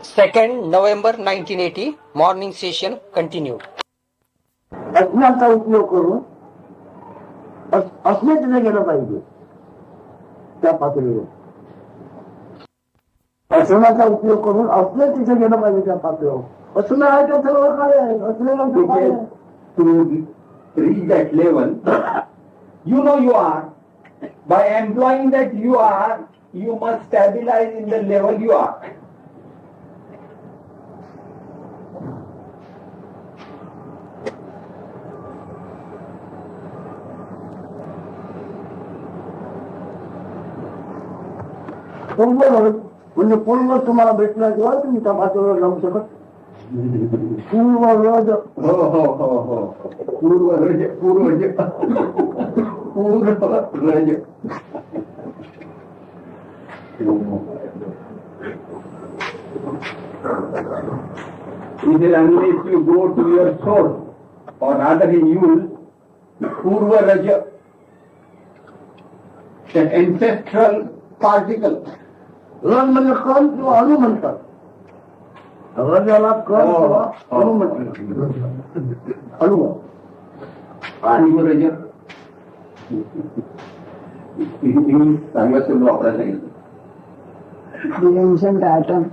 2nd November 1980, morning session continued. अज्ञानाचा उपयोग करून अस्मितेने गेलं पाहिजे त्या पातळीवर. असण्याचा उपयोग करून असले तिथे गेलं पाहिजे त्या पातळीवर. असणं आहे तर सर्व काय आहे, असलेलं काय आहे. To reach that level, you know you are. By employing that you are, you must stabilize in the level you are. म्हणजे पूर्व तुम्हाला भेटल्याशिवाय तुम्ही त्या पातळीवर जाऊ शकत. पूर्वरज हो हो हो हो पूर्वरज पूर्वज पूर्वरज. It is unless you go to your source, or rather in you, Purvaraja, that ancestral particle. रज म्हणजे कण किंवा अणु म्हणतात. रजाला कण किंवा अणु म्हणतात. अणु Purvaraja. चांगला शब्द वापरायला सांगितलं. The ancient atom.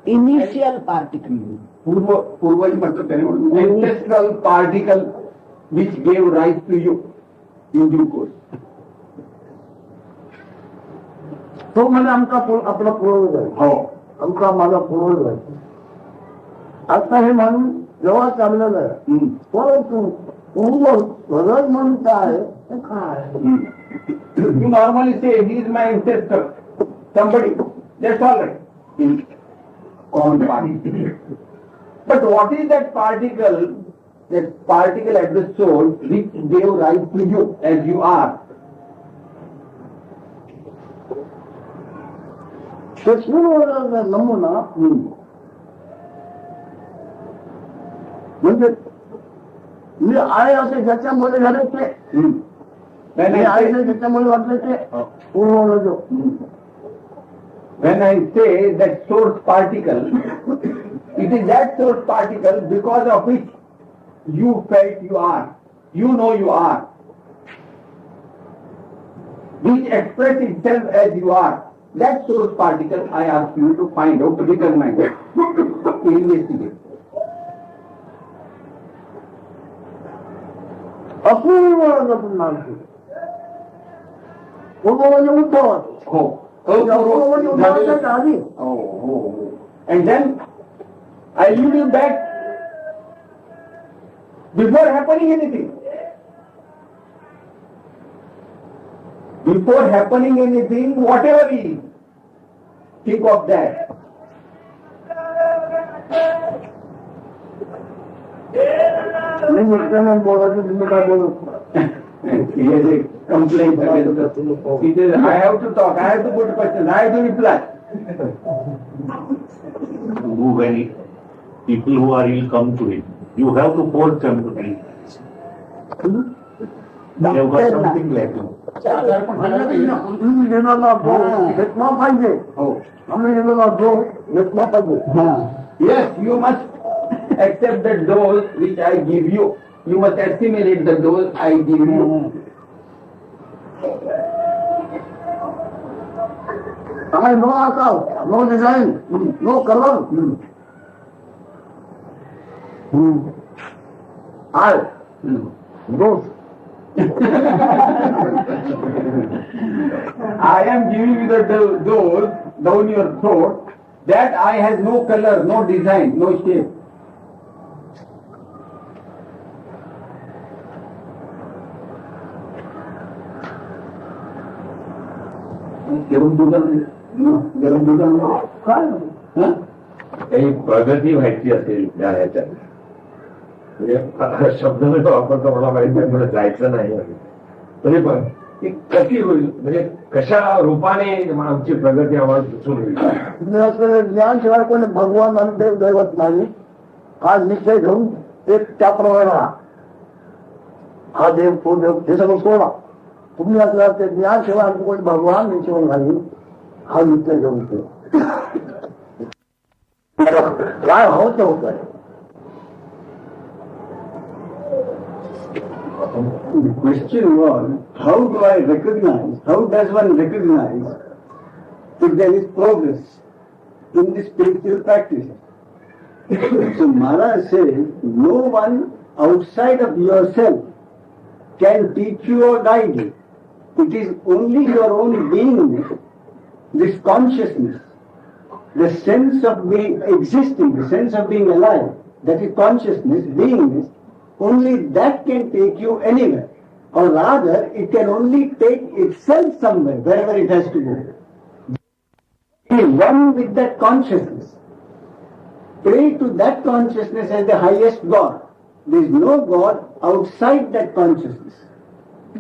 Initial particle. पूर्वज म्हटलं त्याने म्हणून ancestral particle which gave rise to you in due course. तो म्हणजे आमचा आपला पूर्वज आहे. हो आमचा माझा पूर्वज आहे. आता हे म्हणून जेव्हा चाललेलं आहे, परंतु पूर्वज म्हणून काय हे काय. You normally say, he is my ancestor, somebody, that's all right, in common party. But what is that particle at the soul which gave rise to you as you are? ते पूर्वजाचा नमुना म्हणजे मी आहे असे ज्याच्यामुळे झाले ते, मी आहे ज्याच्यामुळे वाटले ते पूर्वज. When I say that source particle, it is that source particle because of which you felt you are, you know you are, which express itself as you are. That source particle I ask you to find out, to recognize, to investigate. अपूर्वज पुन्हा पूर्व म्हणजे उद्धवाच. Oh. अपूर्व म्हणजे उद्धवाच्या आधी. Oh. And then I lead you back before happening anything. Before happening anything, whatever is, think of that. मी निघताना बोलायचं तुम्ही काय बोलत. He has a complaint against us. He says, I have to talk, I have to put questions, I have to reply. When people who are ill come to him, you have to force them to drink. They have got something lacking. तुम्ही गेलेला दोष घेतला पाहिजे. Oh. आम्ही गेलेला दोष घेतला पाहिजे. Yes, you must accept the dose which I give you. You must assimilate the dose I give you. I no account, no design, no color. Those. I am giving you the dose down your throat. That eye has no color, no design, no shape. गरम दुधानं काय काही प्रगती व्हायची असेल त्या ह्याच्यात, म्हणजे शब्द मी वापरतो मला माहित नाही, मला जायचं नाही तरी पण ती कशी होईल, म्हणजे कशा रूपाने आमची प्रगती आम्हाला दिसून होईल. ज्ञान शिवाय कोणी भगवान आणि देव दैवत नाही. हा निश्चय घेऊन ते त्याप्रमाणे राहा. हा देव तो देव हे सगळं सोडा. तुम्ही असल्या ते ज्ञान शिवाय कोणी भगवान निश्चय नाही. हा निश्चय घेऊन ते काय होत होत The question was, how do I recognize, how does one recognize if there is progress in the spiritual practice? So Maharaj says, no one outside of yourself can teach you or guide you. It is only your own beingness, this consciousness, the sense of being existing, the sense of being alive, that is consciousness, beingness, only that can take you anywhere. Or rather, it can only take itself somewhere, wherever it has to go. Be one with that consciousness. Pray to that consciousness as the highest God. There is no God outside that consciousness.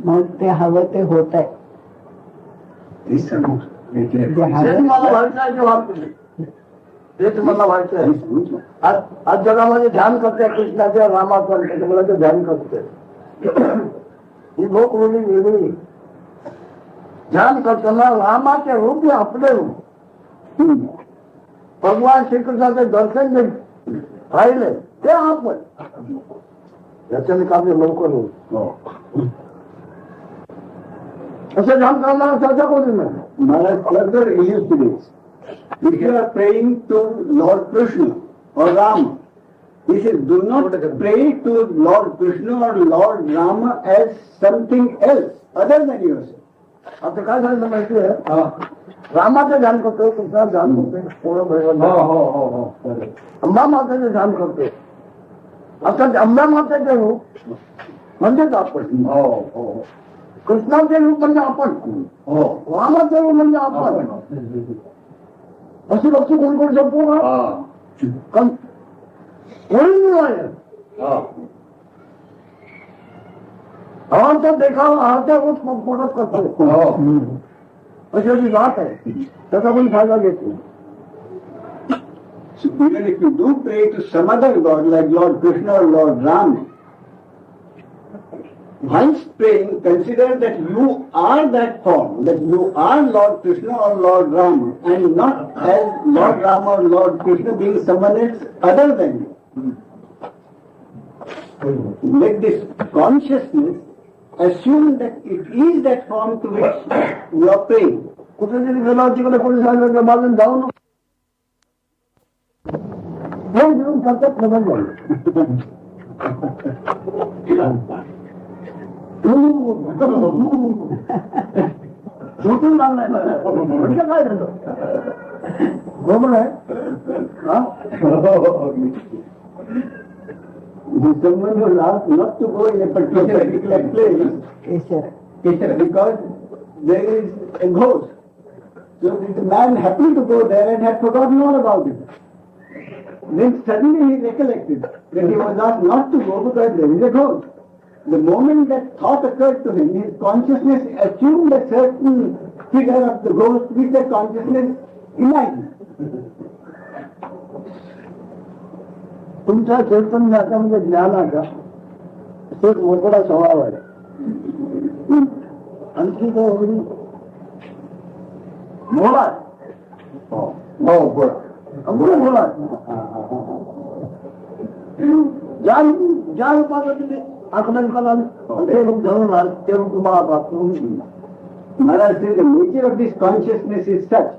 मग ते हवं ते होत आहे. This जे तेच हवं मला व्हायचं आहे जेव्हा तेच मला व्हायचं आहे. आज जगामध्ये ध्यान करते कृष्णाच्या रामाचं त्याच्यामुळे ध्यान करते ही लोक वेगळी ध्यान करताना रामाचे रूप हे आपले रूप भगवान श्रीकृष्णाचे दर्शन जे राहिले ते आपण याच्याने काम लवकर होईल असं ध्यान करणारा चर्चा कोणी नाही. Maharaj further elucidates. If you are praying to Lord Krishna or Rama, he says, do not pray to Lord Krishna or Lord Rama as something else other than yourself. आता काय झालं माहिती आहे रामाचं ध्यान करतो कृष्णाचं ध्यान करतो अंबा मातेचं ध्यान करतो. आता अंबा मातेचे रूप म्हणजेच आपण कृष्णाचे रूप म्हणजे आपण रामाचे रूप म्हणजे आपण अशी लक्ष कोण करू शकतो का कोणी नाही. तर देखावा त्या रोज मदत करतो अशी जी जात आहे त्याचा पण फायदा घेतो. So even if you do pray to some other God like Lord Krishna or Lord Rama, once praying, consider that you are that form, that you are Lord Krishna or Lord Rama, and not as Lord Rama or Lord Krishna being someone else other than you. Let this consciousness assume that it is that form to which you are praying. कुठेतरी गेला तिकडे कोणी सांगितलं बाजून जाऊ नको घेऊन सतत बदल झालं सुटून लागलाय म्हणजे काय झालं बरोबर आहे. Someone who asked not to go in a particular place because there is a ghost. So the man happened to go there and had forgotten all about it. Then suddenly he recollected that he was asked not to go because there is a ghost. The moment that thought occurred to him, his consciousness assumed a certain figure of the ghost which the consciousness imagined. तुमच्या चैतन्याचा म्हणजे ज्ञानाचा एक मोठा स्वभाव आहे. आणखी काय होईल बोला बोला ज्या रूपाचं तुम्ही आकलन कराल ते रूप धरून राहाल ते रूप तुम्हाला प्राप्त होईल. Maharaj says the nature of this consciousness is such,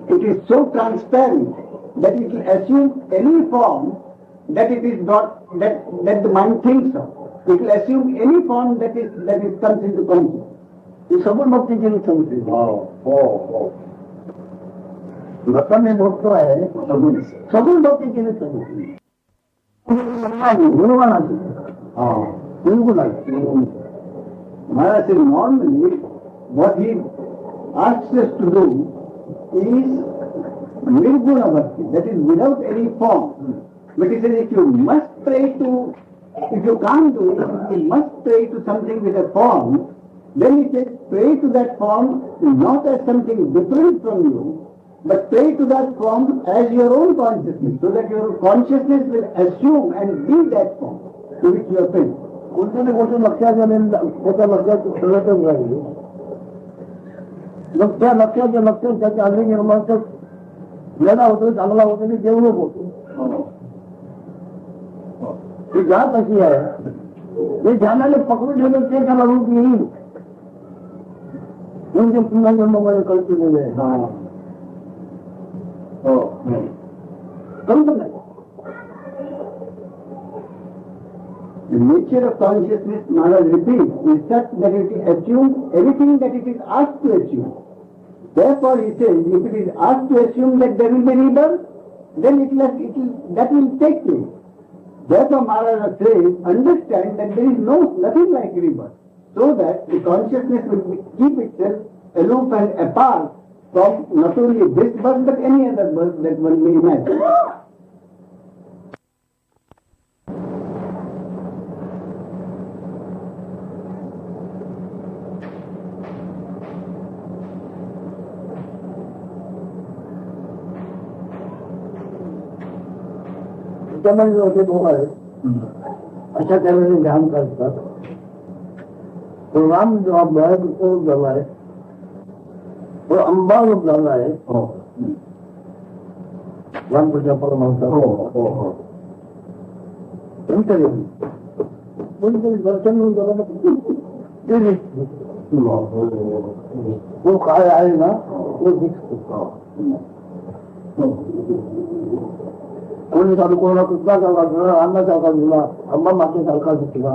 it is so transparent that it will assume any form that it is not, that the mind thinks of. It will assume any form that comes into consciousness. ही सगुण भक्ती केली समजते. मी बोलतो आहे सगुण भक्ती केली समजते गुणगानाची निर्गुणाची. Maharaj says normally what he asks us to do is nirguna bhakti, that is without any form. But he says if you can't do it, if you must pray to something with a form, then he says pray to that form not as something different from you, but pray to that form as your own consciousness, so that your consciousness will assume and be that form to which you are praying. कोणत्याही गोष्ट लक्षात त्याच्या लक्षात ठेवतच राहिली. त्या लक्षात त्याच्या आधी निर्माण वेगळा होतो, चांगला होतो ते डेव्हलप होतो. ती जात अशी आहे, ते ध्यानाने पकडून ठेवलं ते त्याला रूप येईल. म्हणजे पुन्हा जन्मामध्ये कळते आहे. कळतं नाही. The nature of consciousness, Maharaj repeats, is such that it assumes everything that it is asked to assume. Therefore, he says, if it is asked to assume that there will be rebirth, then that will take place. Therefore, Maharaj says, understand that there is nothing like rebirth, so that the consciousness will keep itself aloof and apart from not only this birth but any other birth that one may imagine. त्यामध्ये होते लोक आहेत, अशा त्यावेळेला ध्यान करतात. तो राम जवाब झाला आहे, तो अंबा रूप झाला आहे. रामकृष्ण परमहंस कोणीतरी दर्शन तो काय आहे ना तो दिसतो. कोणी चालू कोणाला कुठला सारखा दिला, अन्नासारखा दिला, अंबा मातेसारखा दिसला.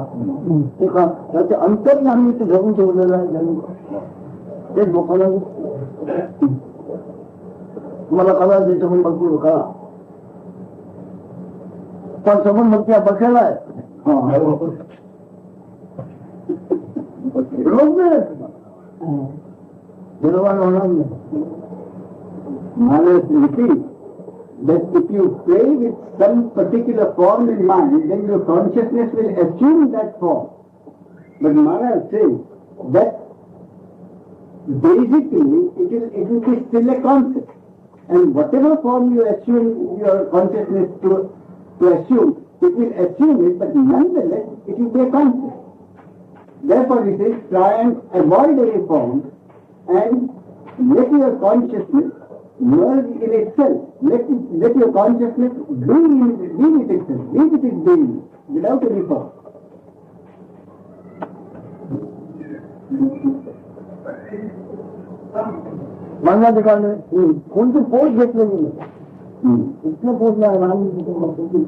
ते का त्याचे अंतर्ज्ञान ते धरून ठेवलेलं आहे त्यांनी. ते लोकांना तुम्हाला कला द्यायचं म्हणून भरपूर का पण समोर मग त्या बसायला आहे. रोग नाही निर्वाण होणार नाही. Maharaj repeats that if you play with some particular form in mind, then your consciousness will assume that form. But Maharaj says that basically it will be still a concept. And whatever form you assume your consciousness to assume, it will assume it, but nonetheless it will be a concept. Therefore he says, try and avoid any form and let your consciousness merge in itself. Let your consciousness be with itself, be with its being, without any form. माझ्या ठिकाणी कोणती पोच घेतलेली नाही. इथलं पोच नाही,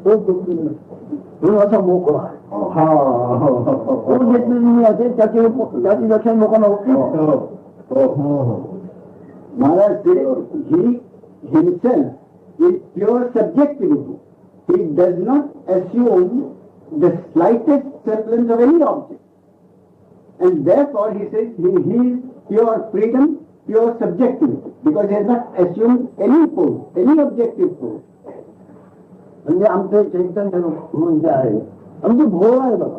पोच घेतलेली नाही. हे असा मोकळा पोच घेतलेली नाही असे त्याची लक्षण लोकांना होती. Maharaj says he himself is pure subjectivity. He does not assume the slightest semblance of any object. And therefore he says he is pure freedom, pure subjectivity, because he has not assumed any pose, any objective pose. म्हणजे आमचे चैतन्य म्हणून जे आहे आमची भोळ आहे बघा.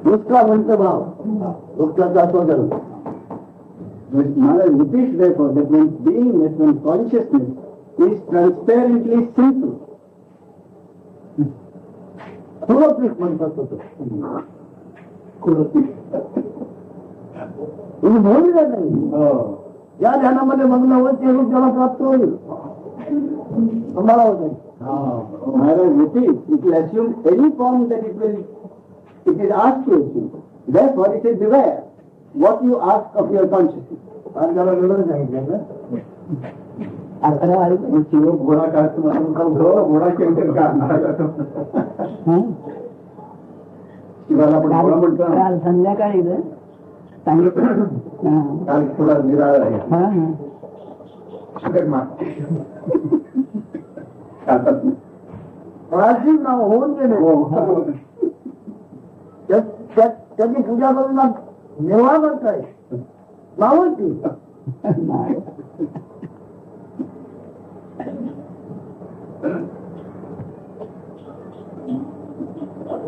दुसरा म्हणतो भाव दुसऱ्याचा आस्वादन. Maharaj repeats therefore that when beingness, when consciousness is transparently simple. खुलपीक म्हणतात होतं. तुम्ही बोलले नाही. या ध्यानामध्ये मग्न होईल ते रूप त्याला प्राप्त होईल. तुम्हाला होत Maharaj repeats, it will assume any form that it is asked to assume. Therefore it is beware what you ask of your consciousness. आणि त्याला वेगळं सांगितलं ना. घोडा काढतो घोडा केंद्र शिवाला पण घोडा म्हणतो. काल संध्याकाळी सांगितलं काल थोडा निराळा आहे. प्राचीन नाव होऊन गेले. त्याची पूजा करून नेवावर काय नावच ती.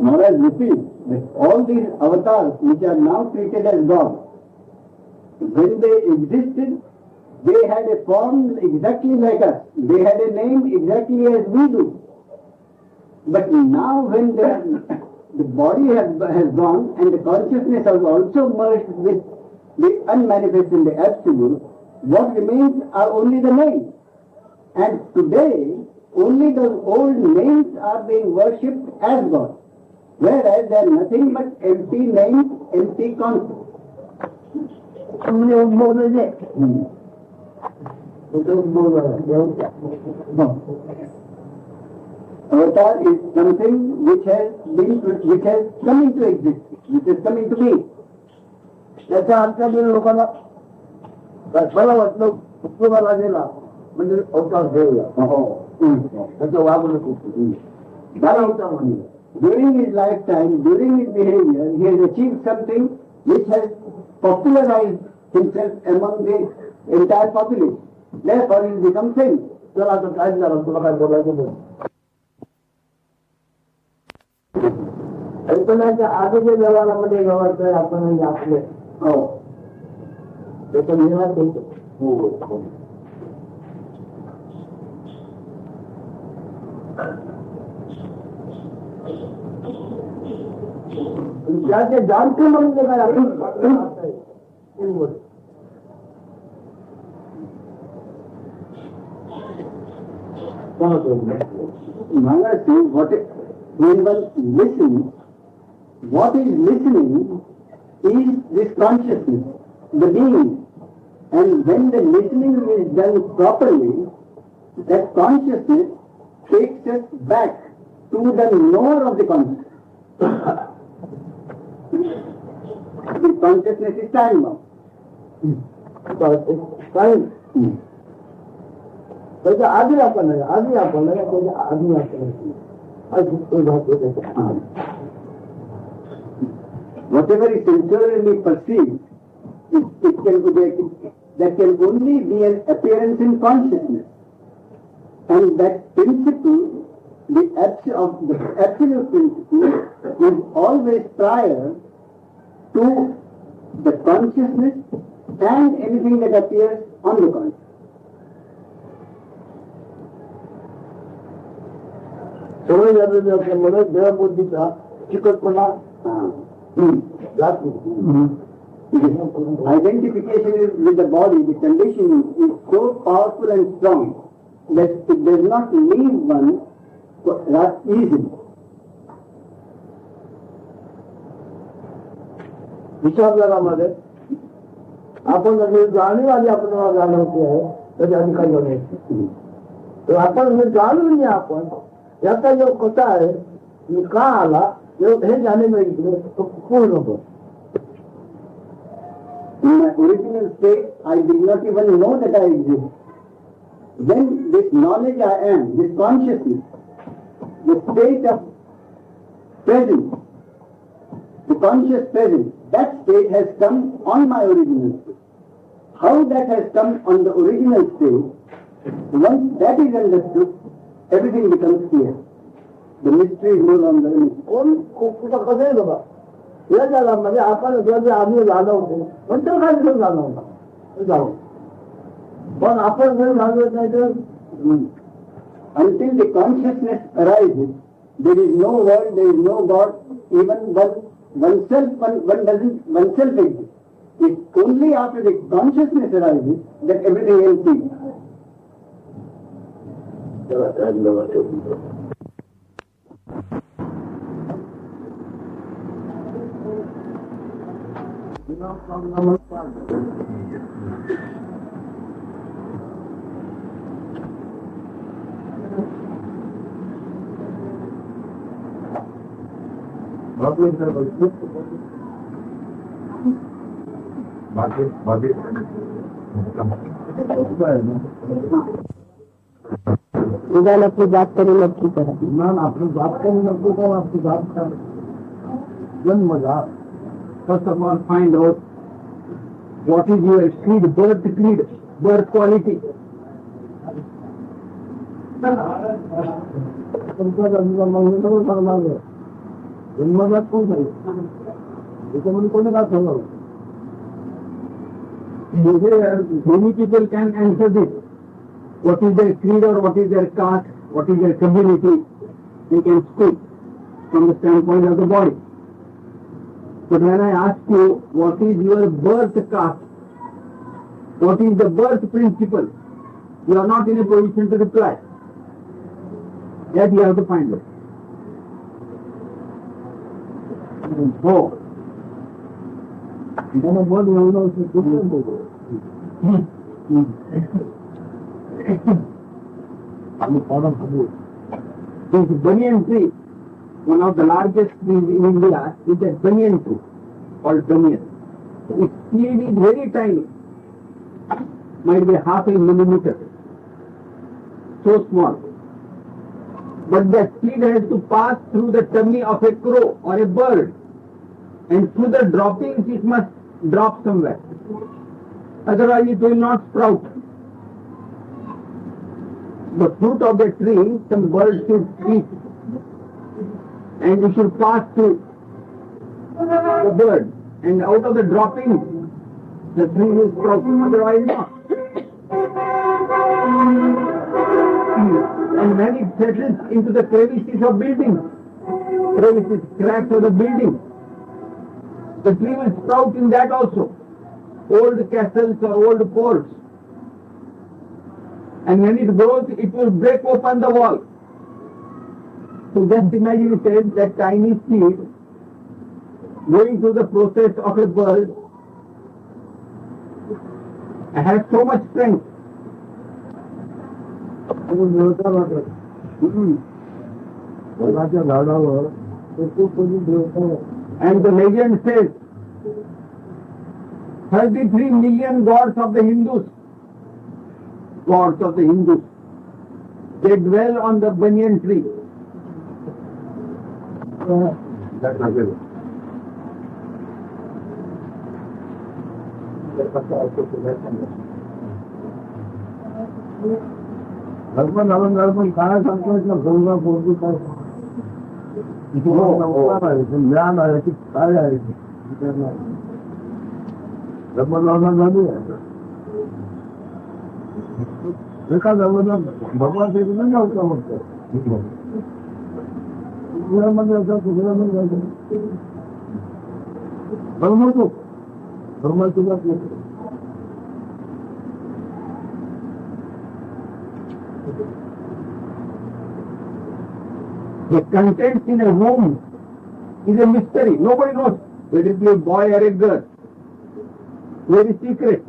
Maharaj repeats that all these avatars which are now treated as God, when they existed, they had a form exactly like us. They had a name exactly as we do. But now when the body has gone and the consciousness has also merged with the unmanifest and the absolute, What remains are only the names. And today, only those old names are being worshipped as God. Whereas they are nothing but empty names, empty concepts. Avatar is something which has come into existence, which has come into being. त्याच्या आमच्या लोकांना मला वाटलं उपयोगाला गेला म्हणजे अवतार घेऊया त्याचं वागणूक मला होता म्हणे. During his lifetime, during his behavior, he has achieved something which has popularized himself among the entire population. Therefore, he has become famous. चला आता काय झालं तुला काय बोलायचं बोल. कल्पनाच्या आधीच्या व्यवहारामध्ये व्यवहार काय आपण म्हणजे आपले त्याचं निर्माण करतो. त्याचे जाणते म्हणून जे काय आपण Maharaj says, when one listens, what is listening is this consciousness, the being. And when the listening is done properly, that consciousness takes us back to the knower of the consciousness. The consciousness is time bound. त्याच्या आधी आपण त्याच्या आधी आपण Whatever is sensorily perceived, that can only be an appearance in consciousness. And that principle, the absolute principle, is always prior to the consciousness and anything that appears on the consciousness. सवय झालेली असल्यामुळे देहबुद्धीचा चिकटपणा जात नाही. Identification with the body, the conditioning is so powerful and strong that it does not leave one easily. विचार जगामध्ये आपण जर जाणीव आली आपल्याला जाणवते आहे त्याच्या अधिकारी होणे तर आपण जाणून घ्या आपण याचा जो कथा आहे मी का आला हे जाणे मिळेल पूर्ण होतो. In my original state, I did not even know that I exist. When this knowledge I am, this consciousness, the state of presence, the conscious presence, that state has come on my original state. How that has come on the original state, once that is understood, everything becomes clear. The mystery is no longer a mystery. कोण कुठं कसं आहे बाबा या जगामध्ये आपण आम्ही जाणवतो नंतर काय दिवस जाणवतो जाऊ पण आपण जर जाणवत नाही तर Until the consciousness arises, there is no world, there is no God, even one doesn't oneself exist. It's only after the consciousness arises that everything else is. निदान आपली जात तरी नक्की करा. आपली बात करू नको का आपली बात कर जन्मजा first of all find out what is your creed, birth quality. तुमचा जन्मजात कोण झालं त्याच्यामध्ये कोणी काय सांगावं. Many people can answer this. What is their creed or what is their caste, what is their community, they can speak from the standpoint of the body. But when I ask you, what is your birth caste, What is the birth principle? You are not in a position to reply. That you have to find out. So, this banyan tree, one of the largest trees in India, is a banyan tree called banyan. Its seed is very tiny, might be half a millimeter, so small. But the seed has to pass through the tummy of a crow or a bird, and through the droppings it must drop somewhere. Otherwise it will not sprout. The fruit of the tree, some bird should eat, and it should pass through the bird, and out of the droppings the tree will sprout, otherwise not. And when it settles into the crevices of buildings, crevices, cracks of the building, the tree will sprout in that also. Old castles or old forts. And when it grows, it will break open the wall. So just imagine it, that tiny seed going through the process of a bird has so much strength. And the legend says 33 million gods of the Hindus, they dwell on the banyan tree. भगवान से नहीं होता मतलब The contents in a home is a mystery. Nobody knows whether it be a boy or a girl. Very secret,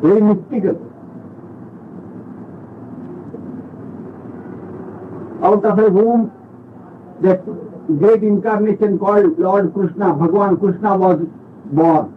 very mystical. Out of a womb, that great incarnation called Lord Krishna, Bhagavan Krishna was born.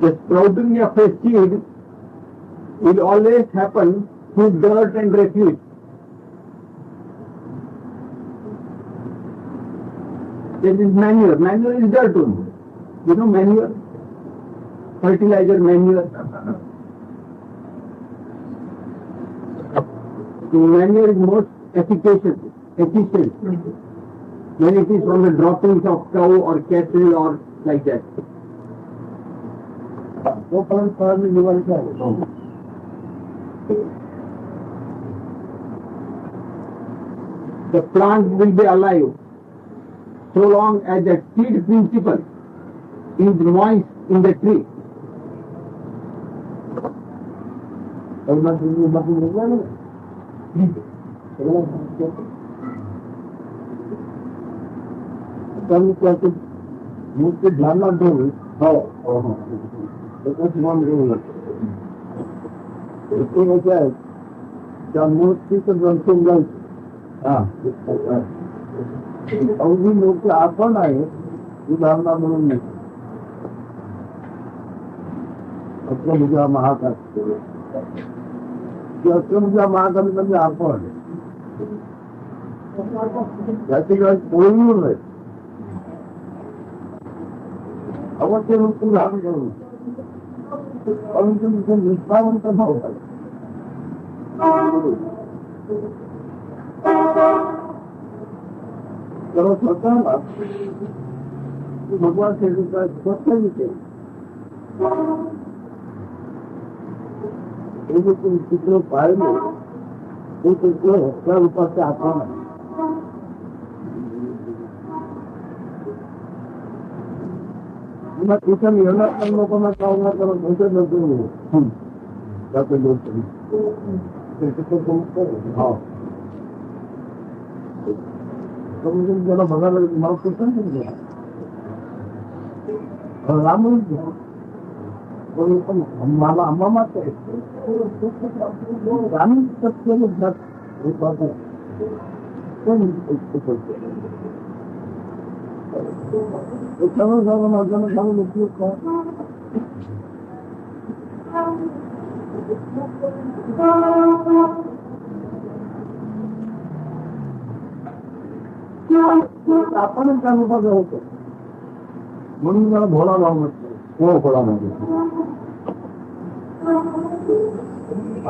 The sprouting of a seed will always happen through dirt and refuse. There is manure. Manure is dirt only. You know manure? Fertilizer, manure. Manure is most efficient when it is from the droppings of cow or cattle or like that. The plant will be alive so long as the seed principle is moist in the tree. आपण आहे उदाहरणा म्हणून नाही अष्टभुजा महाकाल अष्टभुजा महाकाली म्हणजे आपण त्याची काही कोळीवर नाही अवश्य रूप धारण करू परंतु तिथे निष्ठावंत भाव तर स्वतःला तो भगवान से स्वस्थ ही थे चित्र पाएंगे वो चित्र क्या ऊपर से आता है मैं किचन योजना करने को मैं कहूँगा करो मुझे न दूंगा जाते लोग हाँ तो मुझे जरा भगा मार किचन मिल गया और राम माला अम्मा माते राम सबसे एक बात है आपण काय उपयोग होतो म्हणून मला भोळा भाव म्हटलं हो भोळा भाव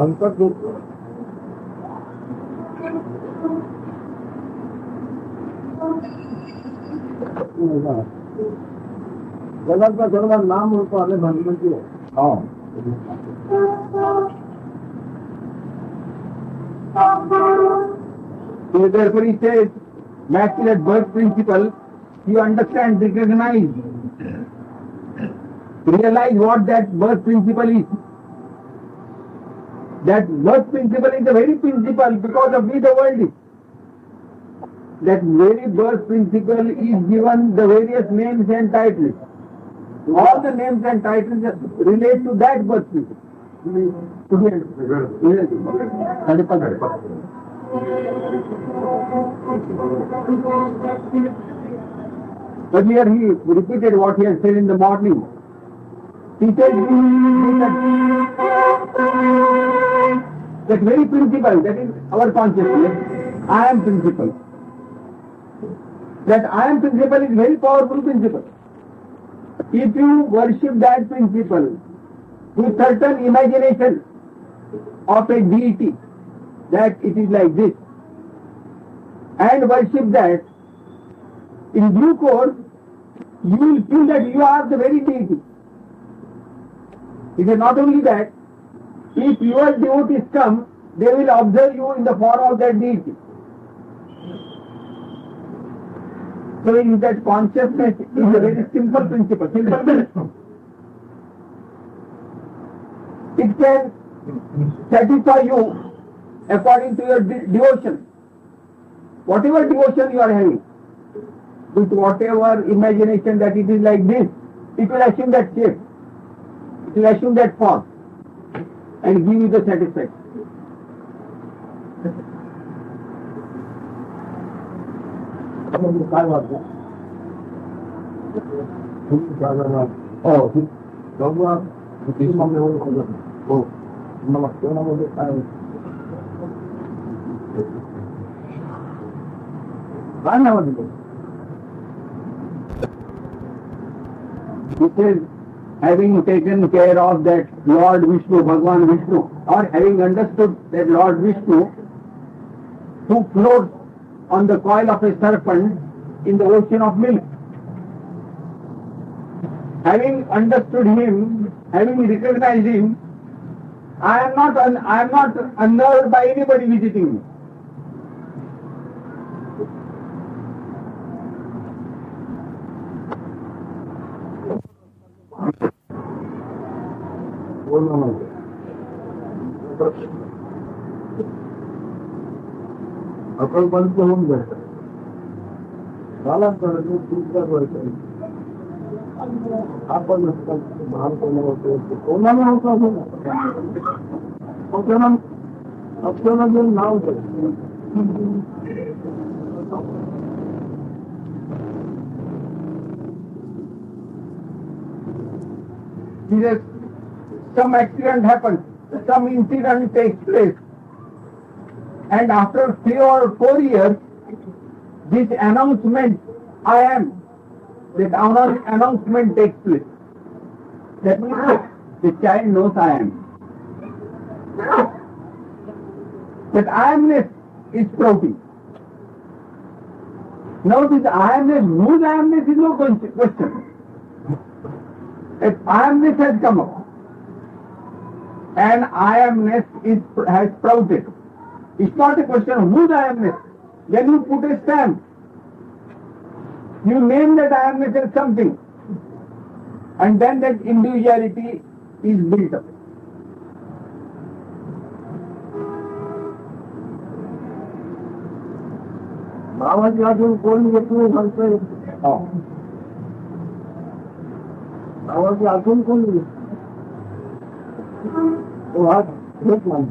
अंतर जगत का सर्व नाम होतो आले भगवंती हाँ So therefore he says, immaculate birth principle, you understand, recognize, realize what that birth principle is. That birth principle is the very principle because of which the world is. That very birth principle is given the various names and titles. All the names and titles relate to that birth principle. But here he repeated what he had said in the morning. He said that very principle, that is our consciousness, I am principle. That I am principle is very powerful principle. If you worship that principle with certain imagination of a deity, that it is like this, and worship that, in due course, you will feel that you are the very deity. It is not only that, if your devotees come, they will observe you in the form of that deity. So in that consciousness is a very simple principle. It can satisfy you according to your devotion. Whatever devotion you are having, with whatever imagination that it is like this, it will assume that shape, it will assume that form, and give you the satisfaction. काय वाटतं हो भगवान हो मला कोणामध्ये काय काय नाही वाटत He says, having taken care of that Lord Vishnu, Bhagwan Vishnu, or having understood that Lord Vishnu, who floats on the coil of a serpent in the ocean of milk. Having understood him, having recognized him, I am not unnerved by anybody visiting me. बोलणं नव्हतं आपण पण होऊन जायचं मला तुमच्या आपण महान कोणाला होतं आपल्याला जे नाव Some accident happens, some incident takes place, and after 3 or 4 years, this announcement, I am, that announcement takes place. That means the child knows I am. That I amness is sprouting. Now this I-amness, whose I-amness is no question. If I-amness has come up and I-amness has sprouted, it's not a question of whose I-amness. Then you put a stamp. You name that I-amness as something. And then that individuality is built up. बाबाजी अजून कोण व्यक्ती सांगतोय बाबाजी अजून कोण तो हात घेत नाही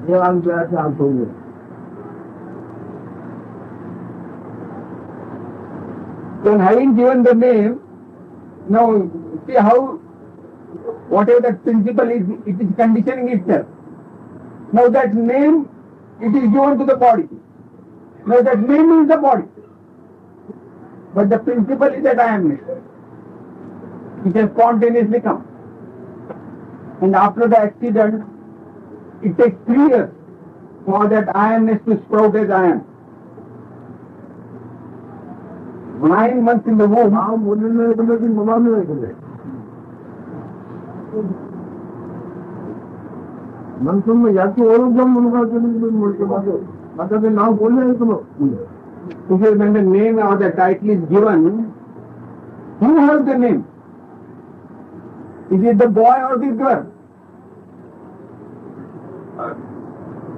जे आमच्या Athawale Then having given the name, now see how whatever that principle is, it is conditioning itself. Now that name, it is given to the body. Now that name is the body. But the principle is that I am name. It has spontaneously come. And after the accident, it takes 3 years for that I amness to sprout as I am. 9 months in the womb. नाव मुलीने ऐकलं की मुलाने ऐकले म्हणून मग याची ओळख जर मुलगा केली माझं ते नाव बोलले ऐकलं Because when the name or the title is given, who has the name? Is it the boy or the girl?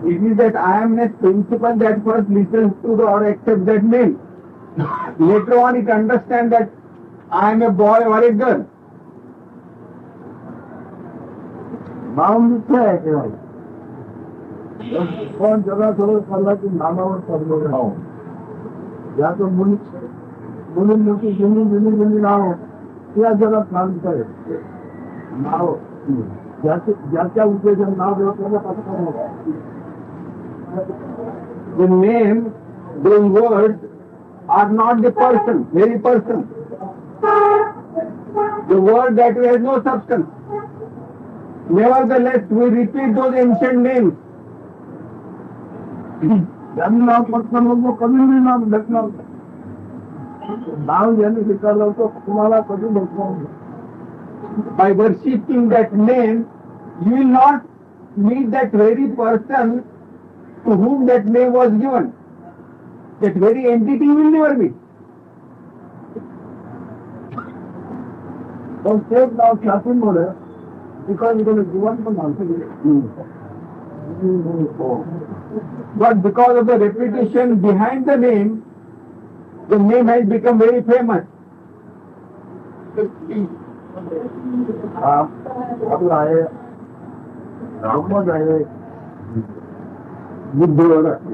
It is that I amness principle that first listens to the or accepts that name. Later on it understands that I am a boy or a girl. नाव मिथ्या आहे केव्हा पण जगा थोडं चालला की नामावर चाललो नाव याचं मुलींची जुनी नाव त्या जगात काम आहे नाव ज्याच्या उद्देशाने नाव देवताला पत्ता The name, those words are not the person, very person. The word that has no substance. Nevertheless, we repeat those ancient names. ज्यांनी नाव पत्ता लोक कधी नाव भेटणार नाव ज्यांनी स्वीकारलं होतं तुम्हाला कधी भेटणार By worshipping that name, you will not meet that very person to whom that name was given. That very entity you will never meet. पण तेच नाव ख्यातीमुळे because जीवन पण माणसं But because of the repetition behind the name has become very famous. आपलं आहे मोहम्मद आहे बुद्ध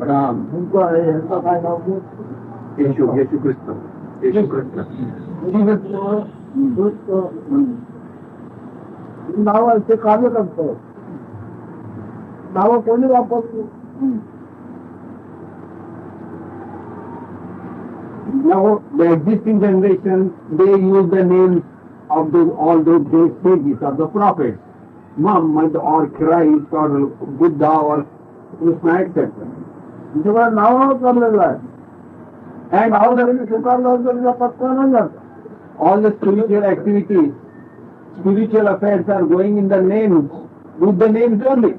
राम तुमचं आहे ह्यांचं काय नाव येशू ख्रिस्त नाव आहे ते कार्य करतं नावं कोणी वापरतो Now the existing generation, they use the names of all those great sages of the prophets, Muhammad or Christ or Buddha or Krishna, etc. जेव्हा नावावर चाललेलं आहे And all the स्वीकारलं तर पत्ता नाही जात all the spiritual activities, spiritual affairs are going in the names, with the names only.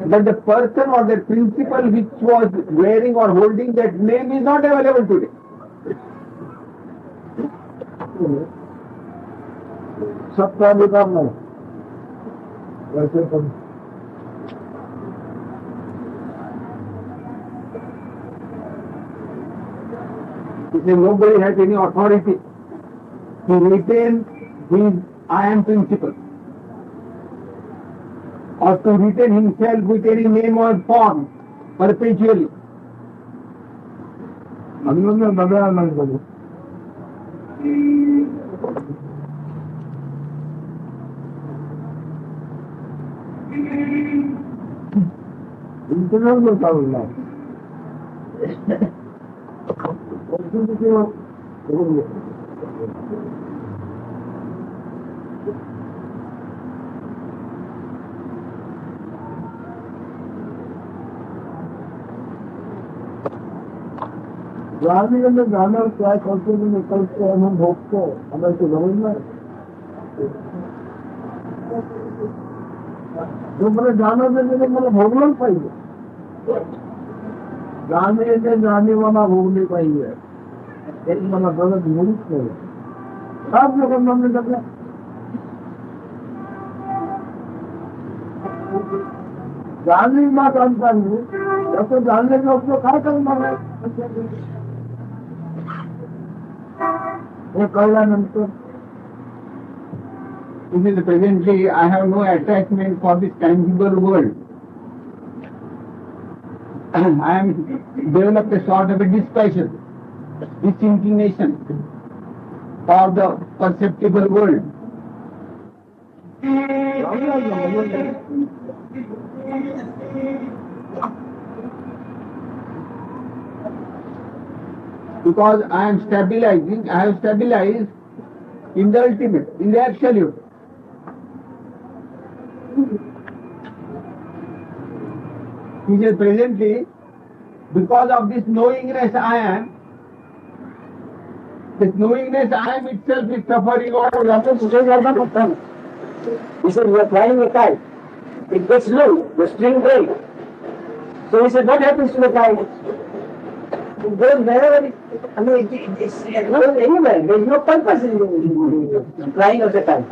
But the person or the principle which was wearing or holding that name is not available today. सत्ताधिकार नाही वैसे पण Nobody has any authority to retain his I am principle or to retain himself with any name or form perpetually. अन्य बदला नाही करू internal चालू नाही जाने के लिए जाना क्या करते हैं निकलते हैं हम भोगते हैं हमें तो समझना है जो मैंने जाना देने के मैंने भोगना ही पाइए जाने के जाने वाला भोग नहीं पाइए एक मना गलत मुल्क नहीं सब लोग मन में करना जानने की बात अंतर नहीं जब तो जानने का उसको क्या करना है ये कल्याणंतर Presently, I have no attachment for this tangible world. I am developed a sort of a dispassion, disinclination for the perceptible world. Because I am stabilizing, I have stabilized in the ultimate, in the absolute. He says presently, because of this knowingness I am, this knowingness I am itself is suffering all around. He said, we are flying a kite. It gets low, the string breaks. So he said, what happens to the kite? It goes wherever it, I mean, it goes anywhere. There is no purpose in flying of the kite.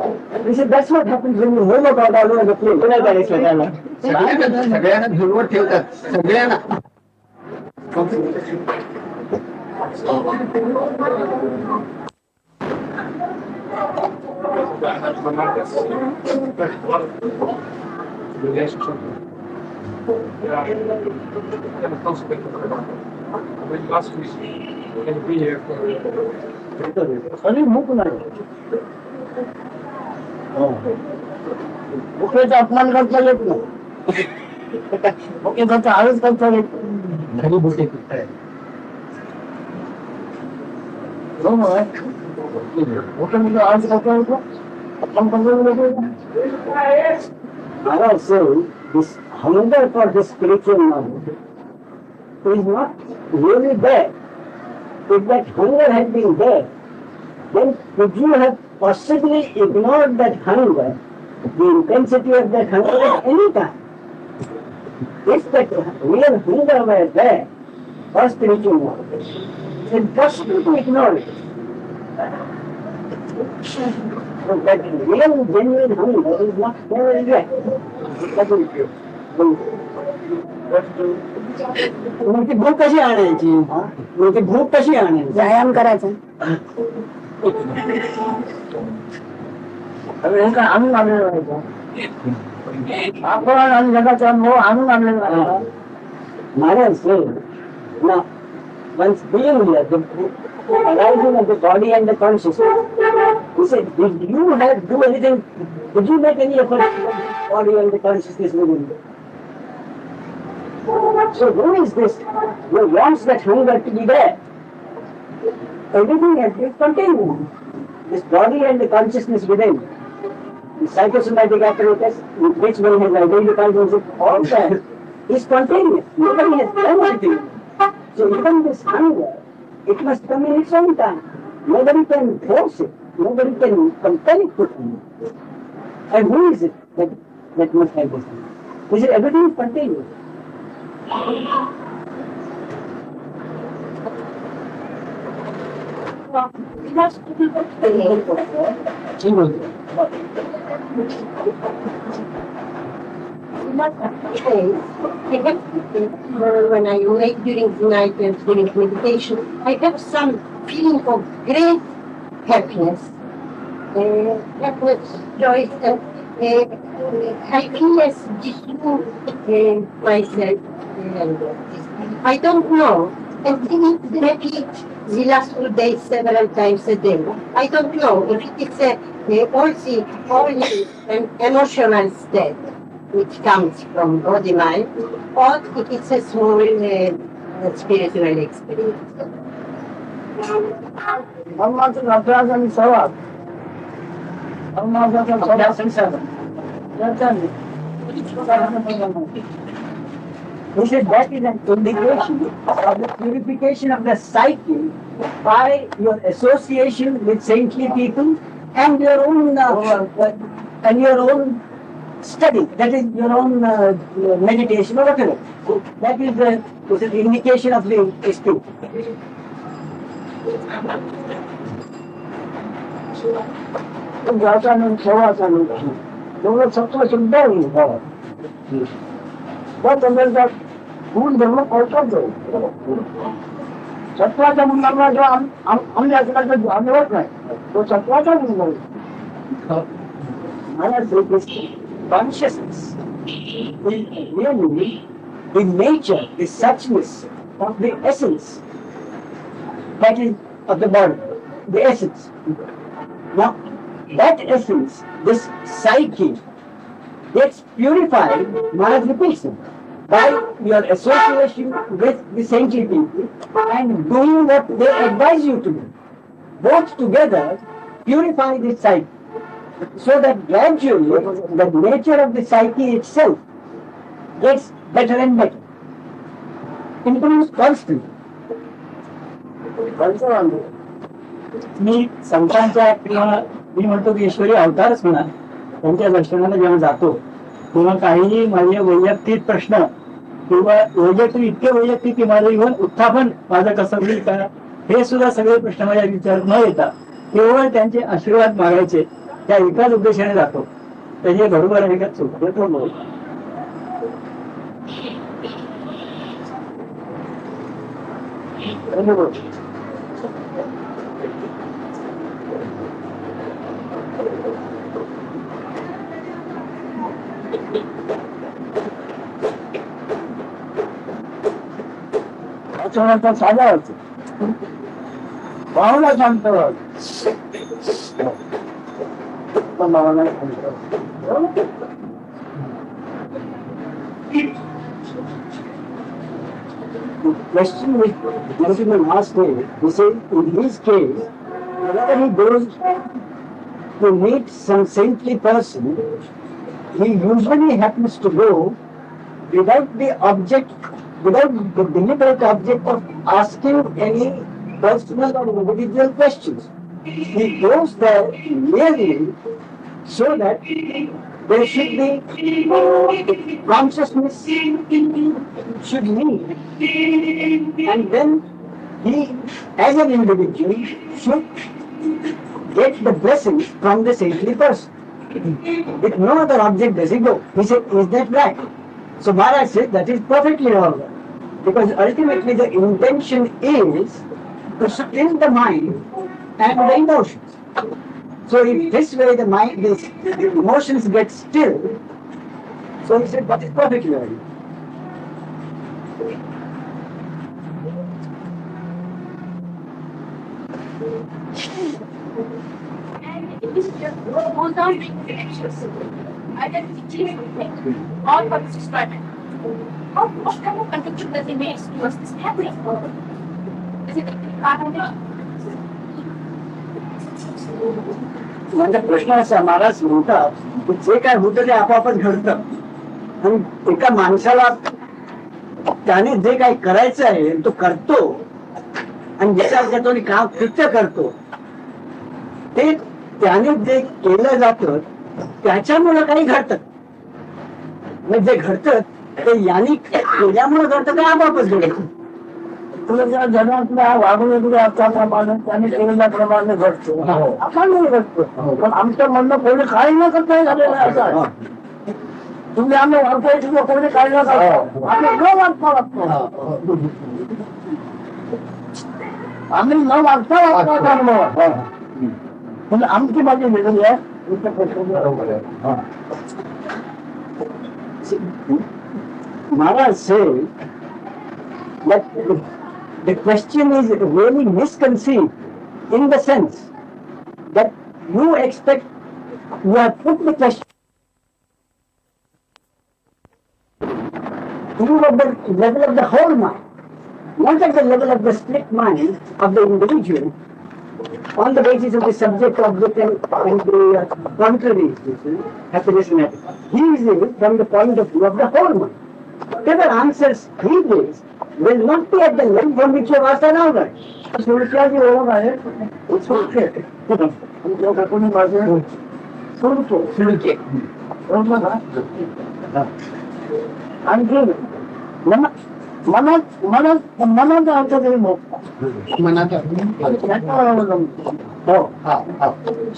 He said, that's what happens when you roam about all over the place. सगळ्यांना भिडवत ठेवतात सगळ्यांना अरे मुख नाही मुखेचा अपमान करता येत नाही मुखेचा आळस करता येत नाही मुख्य आळस करता येतो अपमान करता येतो Maharaj says this hunger for this spiritual knowledge is not really there. If that hunger had been there, then could you have possibly ignored that hunger, the intensity of that hunger at any time? If that real hunger were there for spiritual knowledge, it's impossible to ignore it. So that real genuine hunger is not there yet. मोठी भूक कशी आणायची मोठी भूक कशी आणायची व्यायाम करायचा आणून आणलेला राहायचा आपण आणि जगाचा मोह आणून आणलेला राहायचा Maharaj said, now, once being here, the arising of the body and the consciousness, he said, did you do anything, did you make any effort to the body and the consciousness within you? So who is this who wants that hunger to be there? Everything is contained. This body and the consciousness within. The psychosomatic apparatus with which one has identified himself, all that is spontaneous. Nobody has done anything. So even this hunger, it must come in its own time. Nobody can force it. Nobody can compel it to come. And who is it that must have this hunger? Is it everything is spontaneous? When I wake during the night and during meditation, I have some feeling of great happiness, joy, I feel as dissolve myself. I don't know. And it repeats the last 2 days several times a day. I don't know if it is only an emotional state which comes from body mind, or it is a small spiritual experience. अभ्यास आणि संवाद He said that is an indication of the purification of the psyche by your association with saintly people and your own study. That is your own meditation or whatever. That is an indication of the state. गुण धर्म कळतोच सत्वाच्या मुलांना जो आम्ही आजकाल आम्हीच नाही तो सत्वाचा मुलगा Consciousness is really the nature, the suchness of the essence that is of the body, the essence. Now, that essence, this psyche, gets purified, Maharaj repeats it, by your association with the saintly people and doing what they advise you to do. Both together purify the psyche, so that gradually the nature of the psyche itself gets better and better, improves constantly. मी संतांच्या किंवा मी म्हणतो की ईश्वरी अवतारच म्हणा त्यांच्या दर्शनाला जेव्हा जातो तेव्हा काही माझे वैयक्तिक प्रश्न किंवा वैयक्तिक इतके वैयक्तिक की माझं इव्हन उत्थापन माझं कसं होईल का हे सुद्धा सगळे प्रश्न माझ्या विचारात न येता केवळ त्यांचे आशीर्वाद मागायचे त्या एकाच उद्देशाने जातो त्याचे बरोबर आहे का चूक हे तो बोल. त्याच्यानंतर साधा होतो भावना शांत The question which gentleman asked me, he said, in his case, whenever he goes to meet some saintly person, he usually happens to go without the deliberate object of asking any personal or individual questions. He goes there merely so that there should be consciousness should meet, and then he, as an individual, should get the blessings from the saintly person. With no other object does he go. He said, is that right? So Maharaj said, that is perfectly all right. Because ultimately the intention is to still the mind and the emotions. So in this way the mind, the emotions get still. So he said, that is perfectly all right. And it is just goes down being infectious. Identity all purpose destroyment. What kind of contribution does it make towards this happening? Is it माझा प्रश्न असा महाराज म्हणतात की जे काय होतं ते आपोआपच घडतं आणि एका माणसाला त्याने जे काही करायचं आहे तो करतो आणि ज्याच्या तो काम कृत्य करतो ते त्याने जे केलं जातं त्याच्यामुळे काही घडतं म्हणजे जे घडतं ते यांनी केल्यामुळे घडतं ते आपोआपच घडतं तुझ्या जगातल्या वागणुकीला त्याप्रमाणे त्यांनी केलेल्याप्रमाणे घडतो आपण नाही घडतो पण आमचं म्हणणं कोणी काही न करता झालेलं आहे असं तुम्ही आम्ही वागतो कोणी काही न करतो आम्ही न वागता वागतो आम्ही न वागता वागतो म्हणजे आमची माझी वेगळी आहे Maharaj said that the question is really misconceived in the sense that you expect, you have put the question at the level of the whole mind, not at the level of the split mind of the individual, on the basis of the subject, object and the contraries, happiness and happiness. He is from the point of view of the whole mind. whatever answers he gives will not be at the level from which you have asked an order. सुरक्षाची ओळख आहे सुरक्षे आमच्या कोणी माझे सुरक्षे सुडके. ओळखलं का आणखी मनाचा अर्थ तरी मोठा मनाचा हो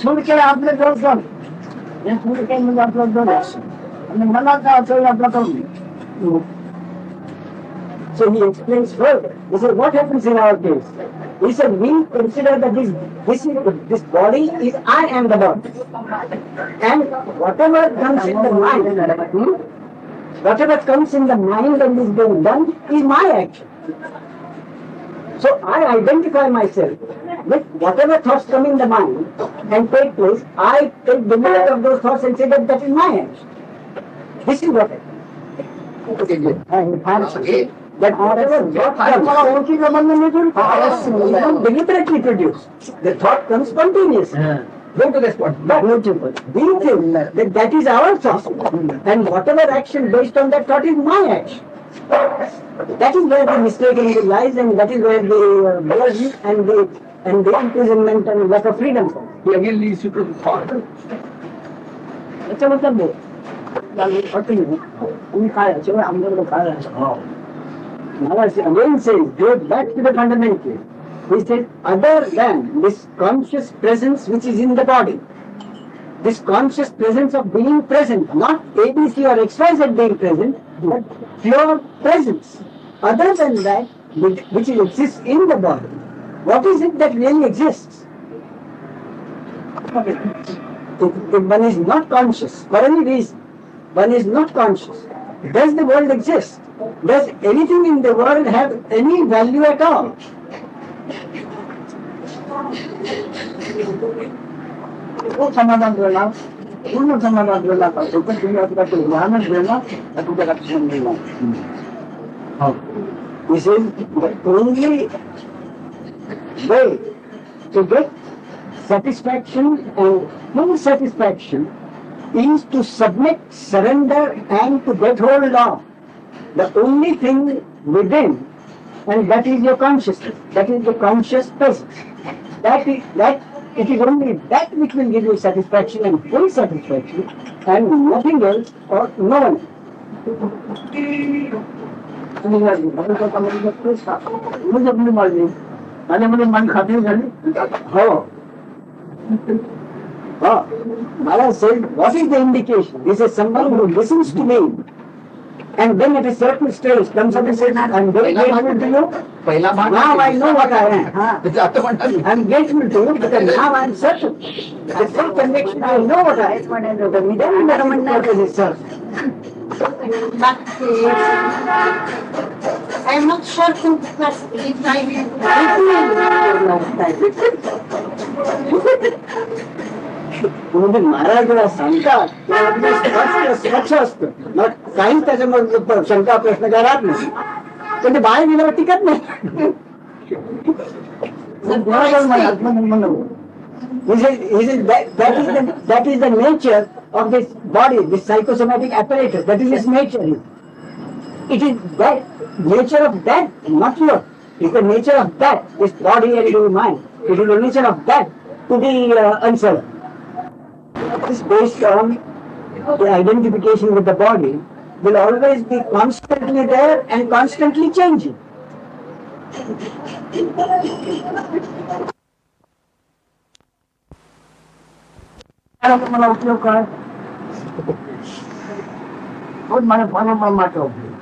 सुरके आपले दर्शन हे सुरके म्हणजे आपलं दर्शन आणि मनाचा अर्थ आपला करून. So he explains further. He said, what happens in our case? He said, we consider that this body is I am the body. And whatever comes in the mind, whatever comes in the mind and is being done is my action. So I identify myself with whatever thoughts come in the mind and take place. I take the meaning of those thoughts and say that is my action. This is what that whatever thought comes, deliberately produced. The thought comes spontaneously. Go to the spot. But we think that is our thought, and whatever action based on that thought is my action. That is where the mistakenly lies, and that is where the burden and the imprisonment and lack of freedom comes. He again leads you to the thought. याचा मतलब तुम्ही काय शिवाय आमच्याकडे काय आहे. Maharaj again says, goes back to the fundamental. He says, other than this conscious presence which is in the body, this conscious presence of being present, not ABC or XYZ being present, but pure presence. Other than that, which exists in the body, what is it that really exists? If one is not conscious, for any reason, one is not conscious, does the world exist? Does anything in the world have any value at all? तो समाधान मिळणार पूर्ण समाधान मिळणार पण तुम्ही आपला ध्यानच मिळणार तर तुमच्या लक्षण मिळणार. This is the only way to get satisfaction, and full satisfaction is to submit, surrender and to get hold of the only thing within, and that is your consciousness, that is the conscious presence. It is only that which will give you satisfaction and full satisfaction, and nothing else or no one. माझ्यामध्ये मन खात्री झाली. Oh. Oh. Maharaj said, what is the indication? He says, someone who listens to me, and then at a certain stage comes up and says, I'm very grateful to you. Now I know what I am. I'm grateful to you because now I'm certain. The full conviction, I know what I am. Then the is certain. But I'm not certain because if I म्हणजे महाराज जेव्हा सांगतात तेव्हा अगदी स्पष्ट स्वच्छ असतं, मग काहीच त्याच्यामध्ये शंका प्रश्न काय राहत नाही, पण ते बाहेर गेल्यावर टिकत नाही. That is the nature of this body, this psychosomatic apparatus. That is its nature. It is that nature of that, not yours. It is the nature of that, this body and your mind. It is the nature of that to be uncertain. It is based on the identification with the body will always be constantly there and constantly changing. मला उपयोग काय तोच माझ्या परमात्म्याचा उपयोग.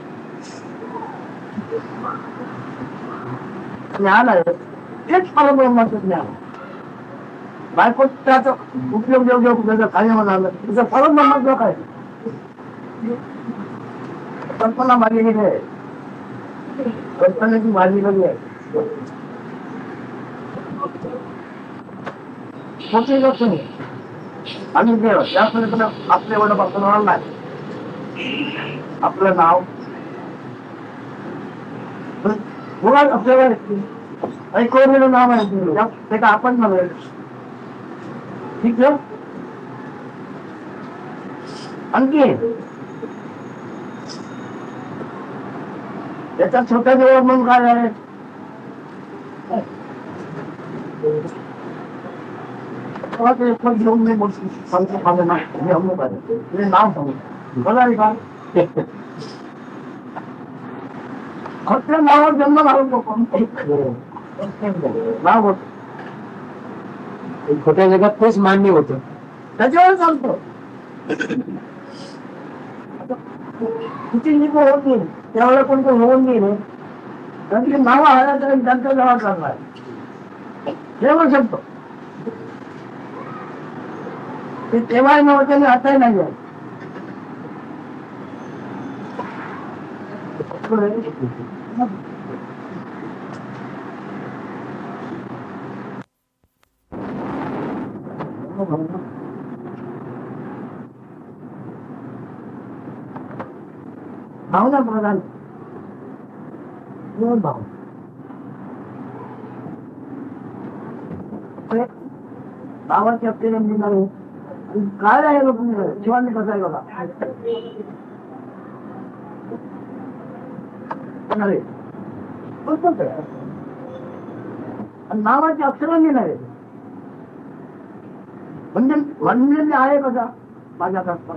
ज्ञान आहे तेच परब्रह्माचं ज्ञान. बायको त्याचा उपयोग जेवढा काही म्हणाला तुझं परब्रह्माचं काय कल्पना मारलेली आहे, कल्पनेची मारलेली आहे. मोठी गोष्ट नाही. आम्ही देव त्यापर्यंत आपल्या एवढं पासून होणार नाही. आपलं नाव मुळात आपल्याला ऐकवलेलं नाव आहे ते का आपण नव्हे. ठीक आहे. आणखी याच्यात स्वतःची ओळख म्हणून काय आहे? तेव्हा ते एकच घेऊन मी सांगतो माझं नाव मी अमुक आहे ते नाव सांगतो बघा रे का खटल्या नावावर जन्म घालून लोक नाव होत खोट्या जगात तेच मान्य होतं. त्याच्यावर चालतो किती निघू होत नाही त्यावेळेला कोणतं होऊन नाही ना त्यांची नावं आल्या तर त्यांचा जवळ चाललाय जेव्हा शकतो ते तेव्हाही नव्हते आणि आताही नाही आहे. भावना प्रधान दोन भाव भावाच्या हप्त्याने मिळणार काय आहे लोक शिवानी कसं आहे बघा नावाचे अक्षर नाही म्हणजे म्हणजे आहे कसा माझ्या करता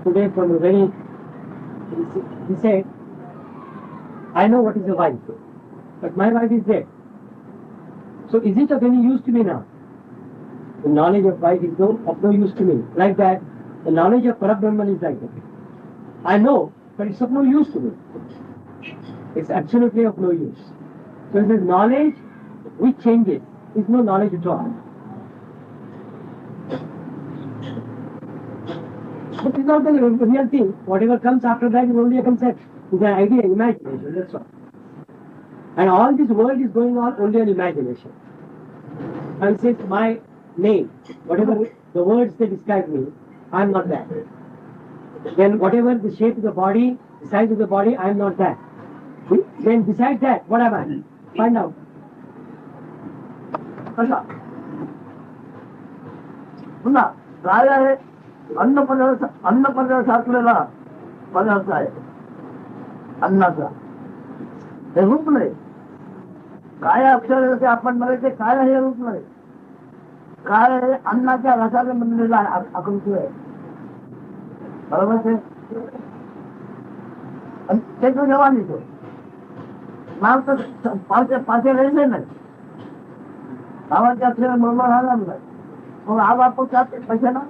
Today from the very, he said, I know what is a wife, but my wife is dead. So is it of any use to me now? The knowledge of wife is of no use to me. Like that, the knowledge of Parabrahman is like that. I know, but it's of no use to me. It's absolutely of no use. So it is knowledge which changes. It's no knowledge at all. But it's not the real thing. Whatever comes after that is only a concept. It's an idea, imagination, that's all. And all this world is going on only on imagination. And since my name, whatever the words they describe me, I'm not that. Then whatever the shape of the body, the size of the body, I'm not that. Then besides that, what am I? Find out. कसा पुन्हा काय आहे अन्न पदार्थ असलेला पदार्थ आहे अन्नाचा हे रूप नाही काय अक्षर ते आपण म्हणायचे काय आहे रूप नाही काय आहे अन्नाच्या रसाने बनलेला आकृती आहे बरोबर ते ते तो जेव्हा निघतो नाव तर पाचे राहिले नाही नावाच्या अक्षर बरोबर राहणार नाही मग हा वापर पैसे ना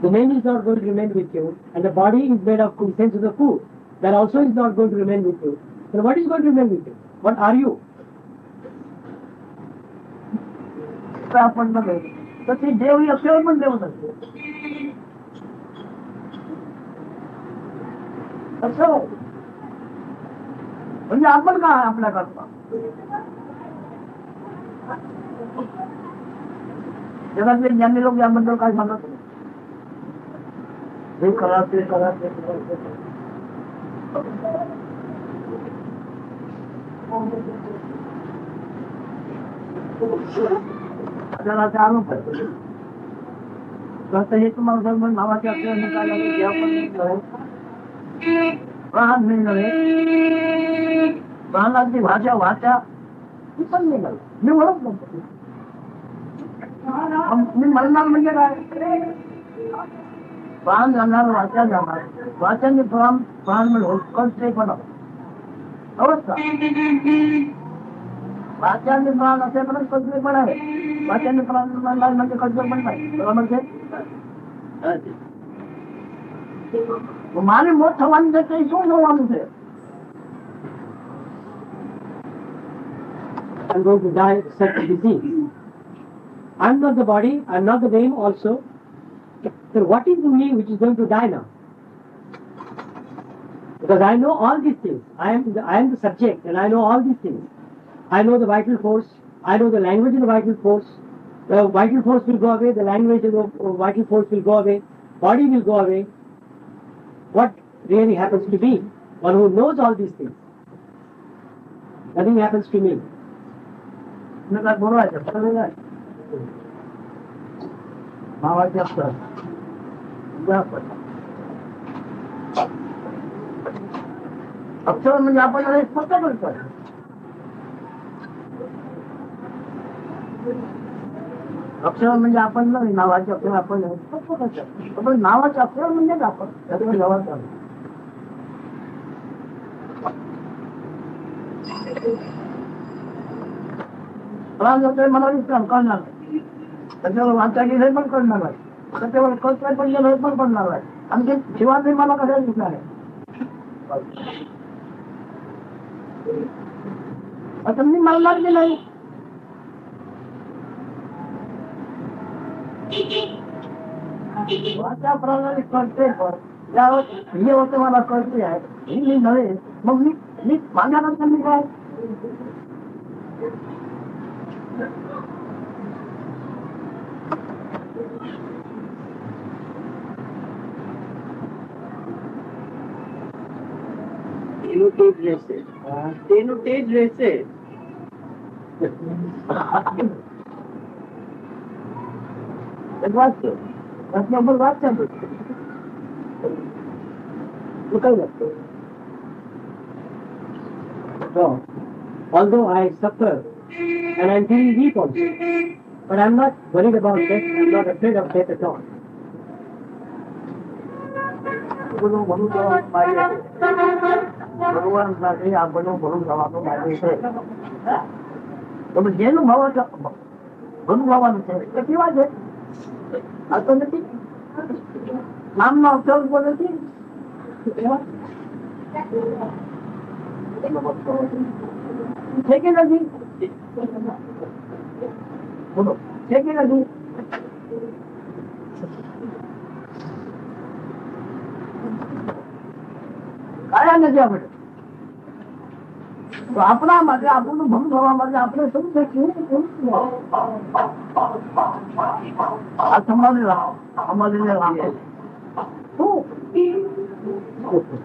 The name is not going to remain with you, and the body is made of sense of the food. That also is not going to remain with you. Then what is going to remain with you? What are you? आपण बघे तर ते देव अक्षर पण देव नसते असं म्हणजे आपण काय आपल्या करता जगातले ज्ञानी लोक याबद्दल काय सांगत हे करा ते करा ते आपल्याला ते आणून पाहिजे तर हे तुम्हाला सर्व नावाचे आपल्याला निघायला जे आपण प्राण मिळणारे प्राणाची भाषा वाचा ती पण निघाल मी म्हणत नव्हतो मी म्हणणार म्हणजे काय प्राण जाणार वाचा जाणार वाचाने प्राण मिळून कळते पण अवस्था वाचाने प्राण असेपर्यंत कळते पण आहे वाचाने प्राण म्हणजे कळते पण नाही बरोबर છે મારે મોત થવાની છે તે શું થવાનું છે I'm going to die of such a disease. I'm not the body, I'm not the name also. So what is in me which is going to die now? Because I know all these things. I am the subject and I know all these things. I know the vital force, I know the language of the vital force. The vital force will go away, the language of the vital force will go away, body will go away. What really happens to me? One who knows all these things. Nothing happens to me. काय बोलवायचं ठरलेलं आहे भावाचे असतात अक्षर म्हणजे आपण हे स्पष्ट करतोय. अक्षर म्हणजे आपण नाही, नावाचे अक्षर आपण स्पष्ट करतोय. पण नावाचे अक्षर म्हणजे आपण त्याच्यावर जवळ मला विचार करणार नाही. त्याच्यावर वाचायची हे पण करणार आहे. त्याच्यावर कर्तव्य पण हे पण करणार आहे. आणि ते शिवाजी मला कशाला विचार आहे. आता मी मारणार की नाही. वाचा प्रणाली करते पण ज्यावेळेस हे होतं मला कळते आहे ही मी नव्हे. मग मी माझ्यानंतर मी काय वाचतो वाचण्यावर वाचतो काय वाचतो. So, although I suffer and I'm feeling weak also, but I'm not worried about death, I'm not afraid of death at all. म्हणून भगवानसाठी आपण म्हणून जावाचं मागे जे भावाचं म्हणून भावानं ते किंवा जे आता नक्की नाम अक्षर बोलायची ठीक आहे नदी बोलो ठीक आहे नदी काय नदी आपण आपला मध्ये आपण म्हणून भावामध्ये आपलं समजले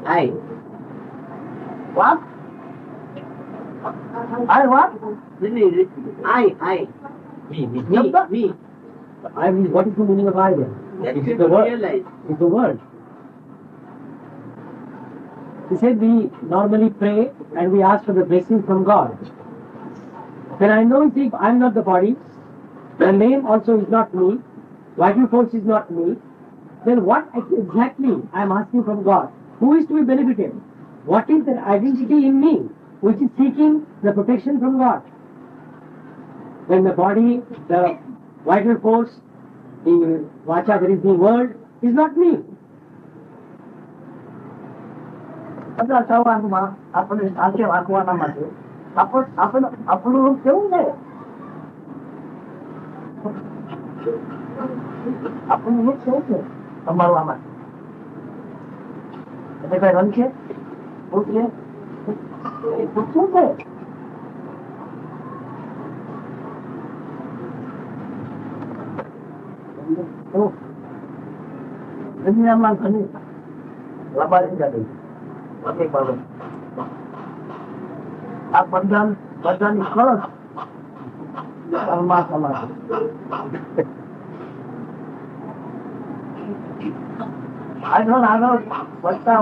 I. What? I what? I. Me. I mean, what is the meaning of I then? It is the word. It's the word. He said we normally pray and we ask for the blessing from God. When I know if I'm not the body, the name also is not me, vital force is not me, then what exactly I am asking from God? Who is to be benefited? What is the identity in me which is seeking the protection from God? When the body, the vital force, the vacha, that is the word, is not me. आपण सारखे वाकवानामध्ये आपण रूप ठेवून नये. आपण रूप ठेवून नये समारोहामध्ये. એટલે કઈ રંગ છે પૂછીએ શું છે દુનિયામાં ઘણી લાભારી જાતી અનેક બાબત આ બધાની કળશ પરમાત્મા આગળ વધતા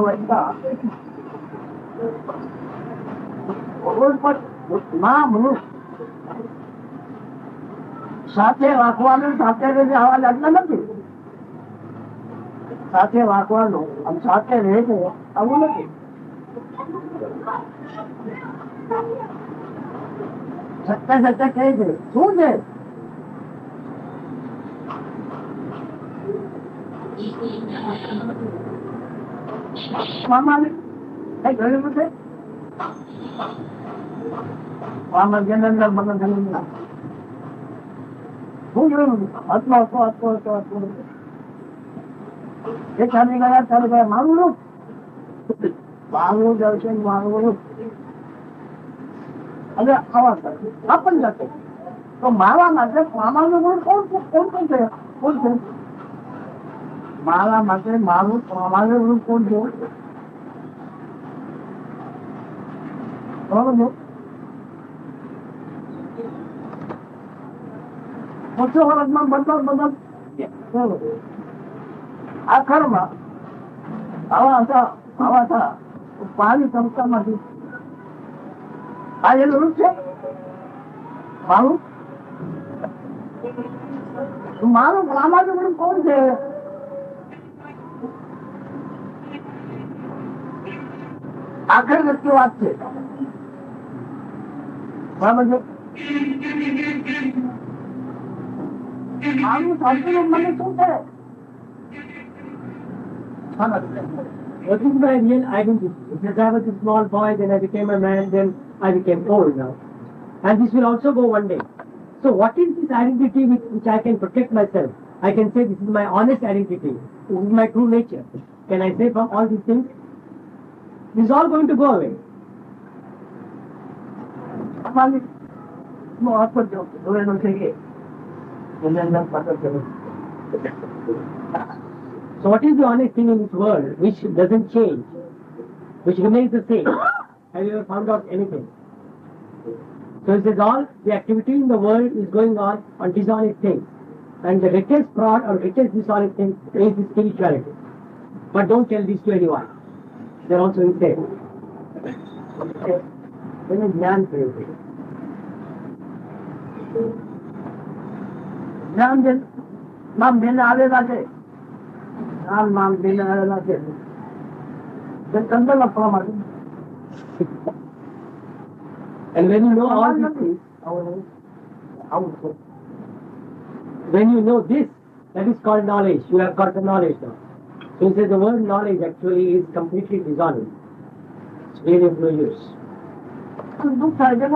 મનુષ્ય સાથે વાંકવાનું સાથે આવા લાગતા નથી. સાથે વાંકવાનું આમ સાથે રહે છે આવું નથી. સત્ય કહે છે શું છે મામા કઈ ગયું છે મામા જનરલ મને ગયું શું જોયું હતો એ ચાલી ગયા મારું રૂપ મારું દર્શન મારું રૂપ અને આવા આપણ જતો તો મારા માટે મામાનું ગુણ કોણ છે મારા માટે મારું મામાનું રૂપ કોણ છે બરોબર. ઓછો વર્ષમાં બધા આખરમાં આવા હતા પાણી ક્ષમતામાંથી આ એનું રૂપ છે મારું મારું સામાજિક રૂપ કોણ છે? આખર વ્યક્તિ વાત છે બરાબર છે. મારું સાચું મને શું છે? What is my real identity? If I was a small boy, then I became a man, then I became old now. And this will also go one day. So what is this identity with which I can protect myself? I can say this is my honest identity. This is my true nature. Can I say from all these things? This is all going to go away. So what is the honest thing in this world which doesn't change, which remains the same? Have you ever found out anything? So it says all the activity in the world is going on dishonest things. And the greatest fraud or greatest dishonest thing is the spirituality. But don't tell this to anyone. They're also insane. Then is Jnan Prayoti. જ્ઞાન નામ બેને આવેલા છે જ્ઞાન નામ બેને આવેલા છે ચંદ્ર લખવા માટે. And when you know all these things, when you know this, that is called knowledge. You have got the knowledge now. So he says the word knowledge actually is completely dishonest. It's really of no use. દુઃખ થાય છે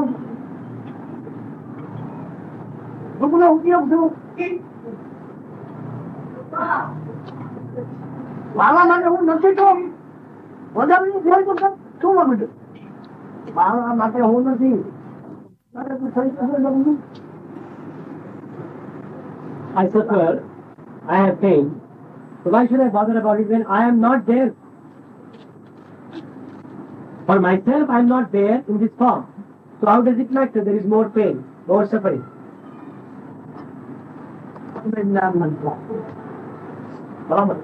દુઃખનો ઉપયોગ શું? મારા માટે હું નથી તો વધારે થાય તો શું માંગુ? મારા માટે હું નથી તારે તો થઈ શકે બધું. I suffer, I have pain. So why should I bother about it when I am not there? For myself, I am not there in this form. So how does it matter? There is more pain, more suffering. વિજ્ઞાન મનતા બરાબર.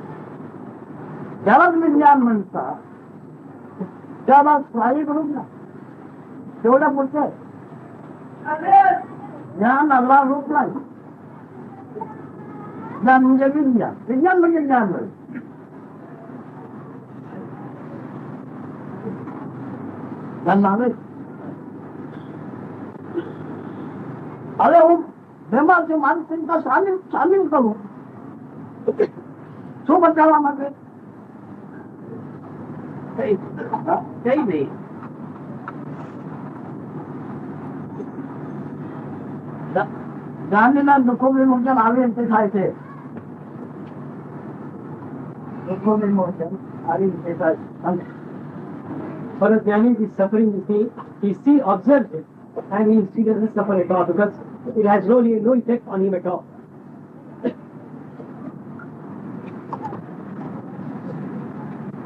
જગત વિજ્ઞાન મનતા त्याला स्वारी करून ना तेवढ्या पुढचं ज्ञान अल्ला रूप नाही. ज्ञान म्हणजे विज्ञान, विज्ञान म्हणजे ज्ञान नाही. ज्ञान नॉलेज. अरे હું બેમારથી માનસિકતા સામેલ કરું શું બચાવવા માટે? કઈ નહીં. ગાંધીના દુઃખો વિમોચન આવી રીતે થાય છે. દુઃખો વિમોચન આવી રીતે થાય. For a jnani, this suffering, he still observes it, and he still doesn't suffer at all because it has no effect on him at all.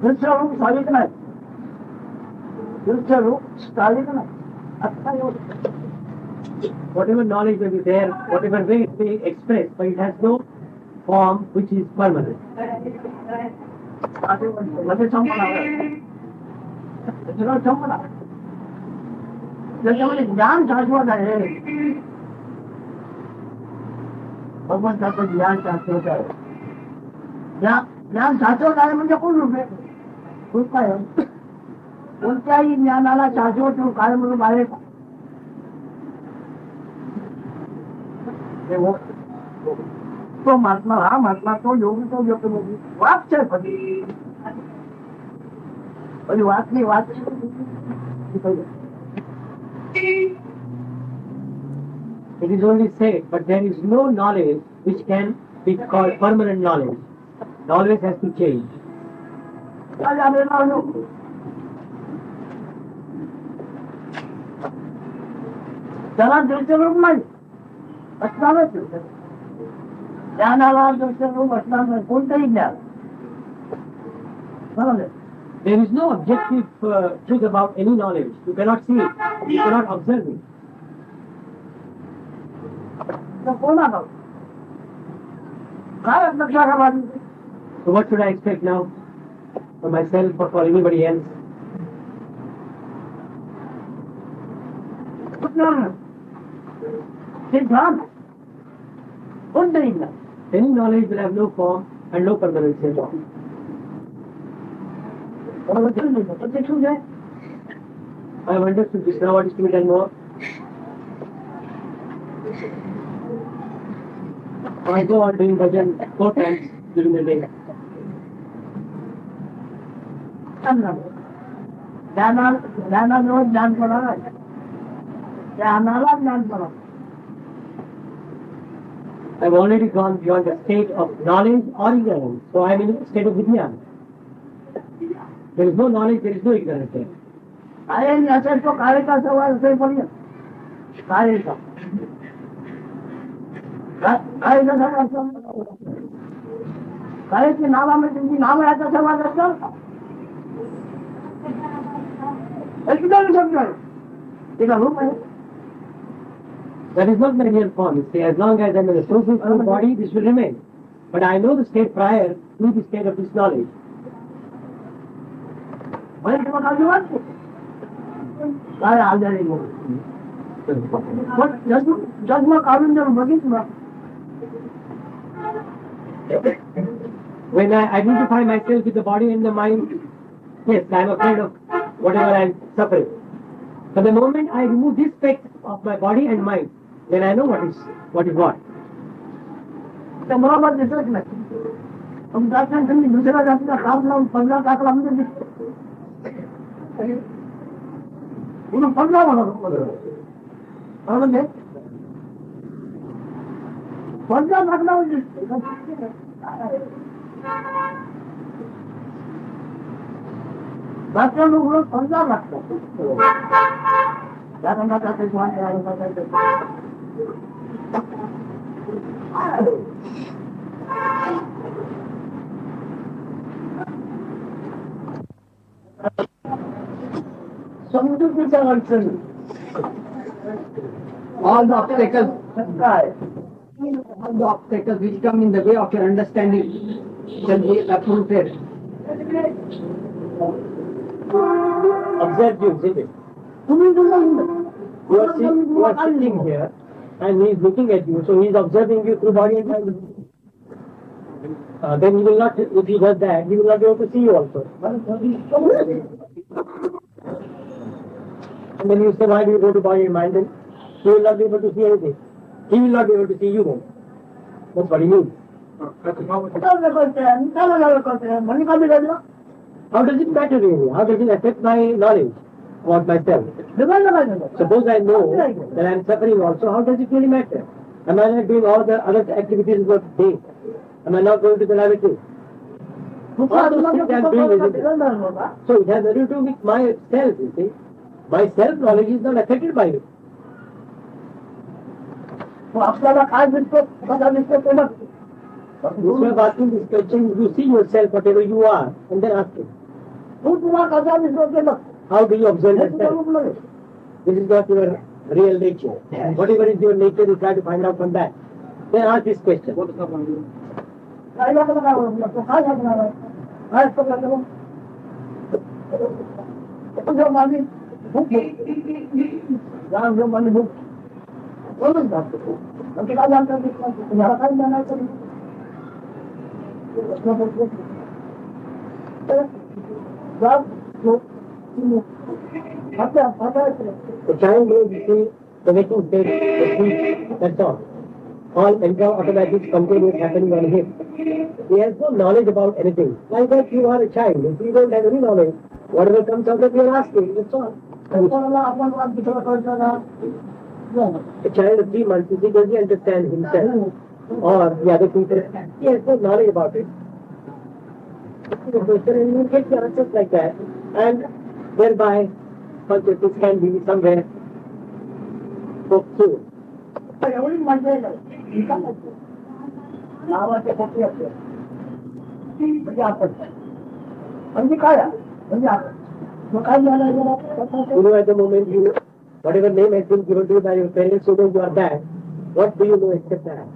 દૃશ્યરૂપ સ્થાયિક નહીં. દૃશ્યરૂપ સ્થાયિક નહીં. अच्छा Whatever knowledge may be there, whatever way it may express, but it has no form which is permanent. મને સંપન્ન આવે સંપન્ન આવે त्याच्यामध्ये ज्ञान शाश्वत आहे. भगवंताचं ज्ञान शाश्वत आहे. ज्ञान शाश्वत आहे म्हणजे कोण रूप आहे? खूप काय कोणत्याही ज्ञानाला शाश्वत रूप कायम रूप आहे का? तो महात्मा हा महात्मा तो योगी तो योगी वाच છે પછી વાતની વાત It is only said, but there is no knowledge which can be called permanent knowledge. It always has to change. त्याला दृश्यरूप नाही असणारच. ज्ञानाला दृश्यरूप असणार नाही कोणतंही ज्ञान. बरोबर. There is no objective truth about any knowledge. You cannot see it. You cannot observe it. कोणाला काय अपेक्षा करावी? So what should I expect now? For myself or for anybody else? Any knowledge will have no form and no permanence at all. I have understood this. Now what is to be done more? I go on doing bhajan 4 times during the day. I've already gone beyond the state of knowledge or ignorance. So I am in a state of Vijnana. There is no knowledge, there is no ignorance there. That is not my real form. You see, as long as I am in a social body, this will remain. But I know the state prior to the state of this knowledge. When I identify myself with the body and the mind, yes, I am afraid of whatever I am suffering. But the moment I remove this speck of my body and mind, then I know what is what. All the obstacles which come in the way of your understanding shall be uprooted. Observe you, isn't it? You are sitting here and he is looking at you, so he is observing you through body and mind. Then he will not, if he does that, he will not be able to see you also. And then you say, why do you go to body and mind? Then he will not be able to see anything. He will not be able to see you then. That's what he means. How does it matter really? How does it affect my knowledge about myself? Suppose I know that I am suffering also, how does it really matter? Am I not doing all the other activities of the day? Am I not going to the lavatory? All those things I am doing, isn't it? So it has nothing to do with myself, you see. My self-knowledge is not affected by it. Instead of asking this question, you see yourself whatever you are and then ask it. How do you observe yourself? This is not your real nature. Whatever is your nature, you try to find out from that. Then ask this question. The child knows, you see, the waking state, the sleep, that's all. All automatics continues happening on him. He has no knowledge about anything. Like that you are a child. If you don't have any knowledge, whatever comes out of you are asking, that's all. A child of 3 months, he doesn't understand himself or the other people. He has no knowledge about it. The question and you get the answers like that, and thereby consciousness can be somewhere poked through. You know, at the moment you, whatever name has been given to you by your parents, so that you are that, what do you know except that?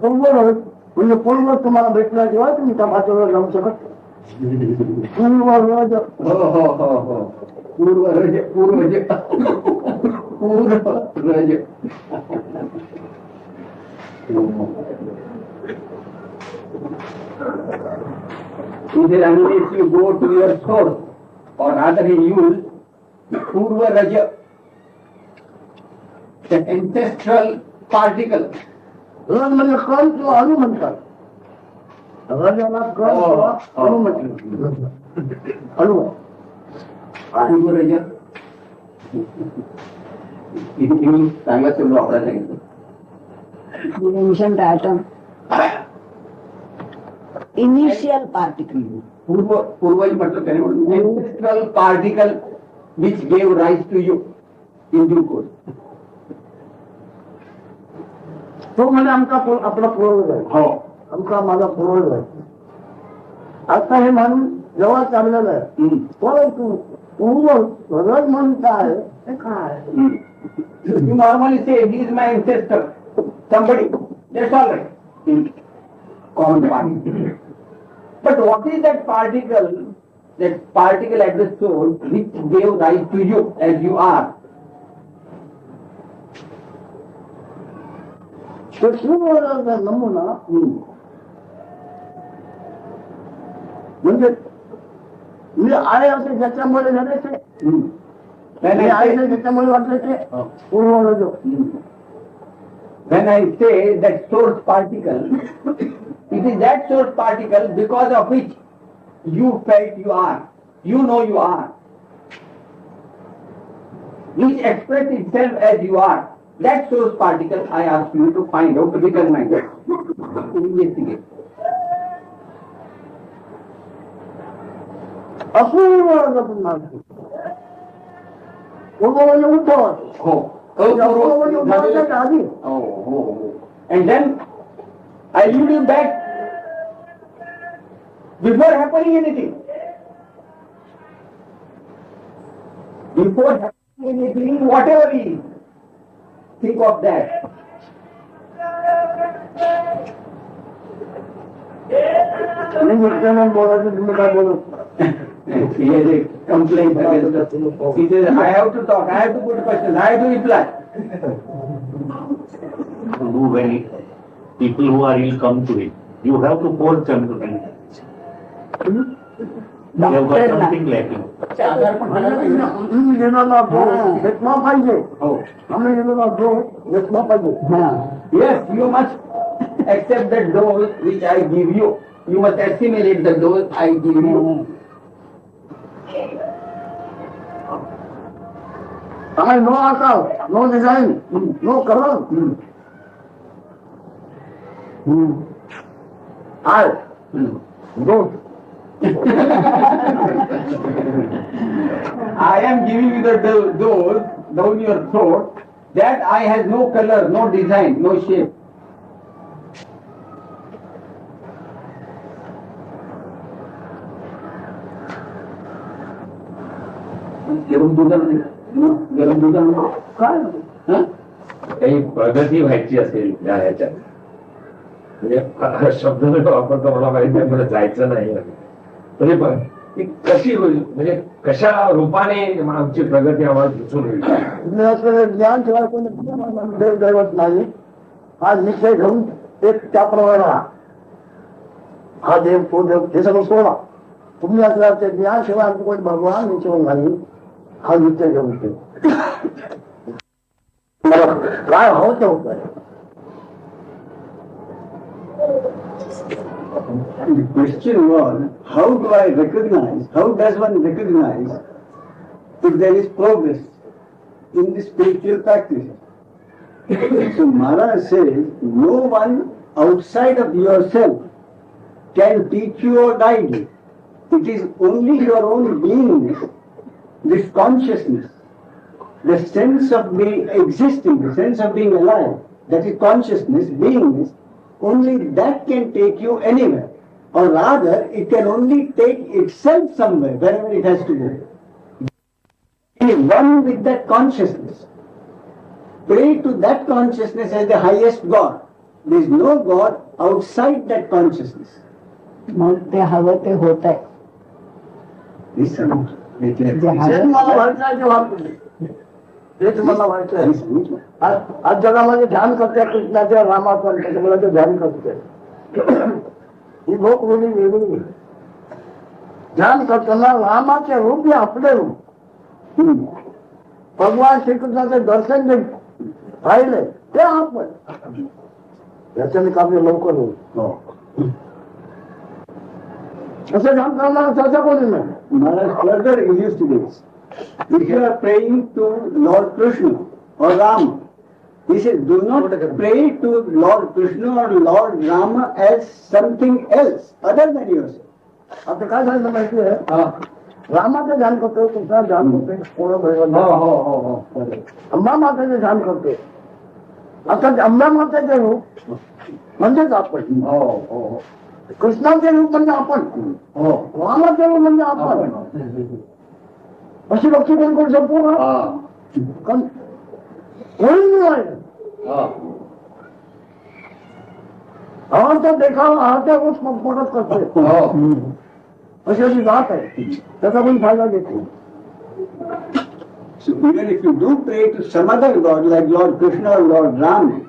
पूर्वज म्हणजे पूर्वज तुम्हाला भेटल्याशिवाय तुम्ही त्या भाषेवर जाऊ शकत नाही. पूर्वज हो हो हो हो पूर्वरज पूर्वज पूर्वरज Either unless you go to your source or rather you use Purva Raja, the ancestral particle. रज म्हणजे कण किंवा अणु म्हणतात. रजाला कण किंवा अणु म्हटलं. अणु Purva Raja. इथे चांगला शब्द वापरायला सांगितलं. You mentioned atom. Initial particle. पूर्वज म्हटलं त्याने म्हणून ancestral particle which gave rise to you in due course. तो म्हणजे आमचा आपला पूर्वज आहे. हो आमचा माझा पूर्वज आहे. आता हे म्हणून जेव्हा चाललेलं आहे परंतु पूर्वज रज म्हणून काय हे काय You normally say, he is my ancestor, somebody, that's all right, in common part. But what is that particle at the soul which gave rise to you as you are? तो पूर्वजाचा नमुना म्हणजे मी आहे असे ज्याच्यामुळे झाले ते मी आहे ज्याच्यामुळे वाटले ते पूर्वज. When I say that source particle, it is that source particle because of which you felt you are, you know you are, which express itself as you are. That source particle I ask you to find out, to recognize it, to investigate. अपूर्वज पुन्हा पूर्व म्हणजे Uddhav. Oh, अपूर्व म्हणजे उद्धवाच्या आधी. And then I lead you back before happening anything. Before happening anything, whatever is, think of that. आणि दुसऱ्याला बोलायचं तुम्ही काय बोलत. He has a complaint against us. He says, I have to talk, I have to put questions, I have to reply. Do when people who are ill come to it, you have to force them to drink. They have got something lacking. आम्ही गेलेला डोस घेतला पाहिजे. आम्ही गेलेला डोस घेतला पाहिजे. Yes, you must accept the dose which I give you. You must assimilate the dose I give you. आम्ही no आकार, no design, no colour. I dose. I am giving you the dose down your throat. That eye has no color, no design, no shape. काय काही प्रगती व्हायची असेल या ह्याच्यात म्हणजे हा शब्द मी वापरतो मला माहित नाही, मला जायचं नाही तरी पण ती कशी होईल म्हणजे कशा रूपाने आमची प्रगती आम्हाला दिसून होईल. ज्ञान शिवाय कोणी देव दैवत नाही. हा निश्चय घेऊन एक त्याप्रमाणे हा देव तो देव हे सगळं सोडा. तुम्ही असल्या ते ज्ञान शिवाय आमचं कोणी भगवान निश्चय नाही. हा निश्चय घेऊन ते मला काय हवं ते होत आहे. The question was, how do I recognize, how does one recognize if there is progress in the spiritual practice? So Maharaj says, no one outside of yourself can teach you or guide you. It is only your own beingness, this consciousness, the sense of being existing, the sense of being alive, that is consciousness, beingness, only that can take you anywhere. Or rather, it can only take itself somewhere, wherever it has to go. Be one with that consciousness. Pray to that consciousness as the highest God. there is no God outside that consciousness. मग ते हवं ते होत आहे. Listen. जे तेच हवं मला व्हायचं आहे ते व्हावं. तेच मला व्हायचं आहे. आज जगामध्ये ध्यान करते कृष्णाच्या रामाचं त्याच्यामुळे ते ध्यान करते. ही लोकरूढी वेगळी. ध्यान करताना रामाचे रूप हे आपले रूप. भगवान श्रीकृष्णाचे दर्शन जे राहिले ते आपण. याच्याने काफी लवकर होईल. असं ध्यान करणारा चर्चा कोणी नाही. Maharaj further elucidates. If you are praying to Lord Krishna or Rama, he says, do not pray to Lord Krishna or Lord Rama as something else other than yourself. आता काय झालं माहिती आहे, रामाचं ध्यान करतो, कृष्णाचं ध्यान करतो, कोण अंबा मातेचं ध्यान करतो. आता अंबा मातेचे रूप म्हणजेच आपण. कृष्णाचे रूप म्हणजे आपण, रामाचे रूप म्हणजे आपण. अशी लक्ष्मी कोण करू शकतो ना? कोणी नाही. आवडता देखावा आवडत्या गोष्ट मदत करते. अशी अशी जात आहे, त्याचा पण फायदा घेते. So even if you do pray to some other God like Lord Krishna or Lord Rama,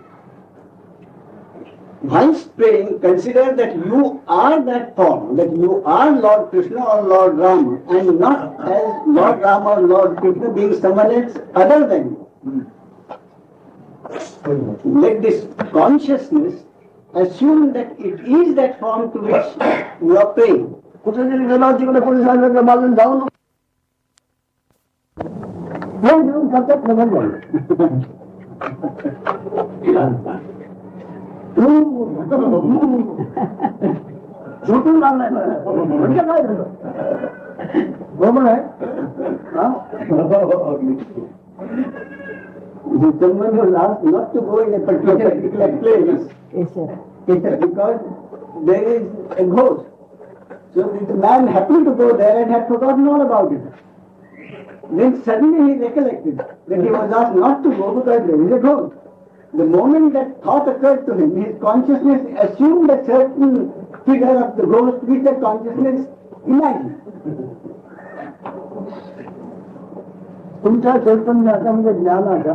once praying, consider that you are that form, that you are Lord Krishna or Lord Rama, and not as Lord Rama or Lord Krishna being someone else other than you. Let this consciousness assume that it is that form to which you are praying. कुठे जरी गेला तिकडे कोणी सांगितलं की बाजून जाऊन घेऊन सतत नगर झालं. झुटून लागलाय म्हणजे काय झालं बरोबर आहे. Someone was asked not to go in a particular place because there is a ghost. So the man happened to go there and had forgotten all about it. Then suddenly he recollected that he was asked not to go because there is a ghost. The moment that thought occurred to him, his consciousness assumed a certain figure of the ghost which the consciousness imagined. तुमच्या चैतन्याचा म्हणजे ज्ञानाचा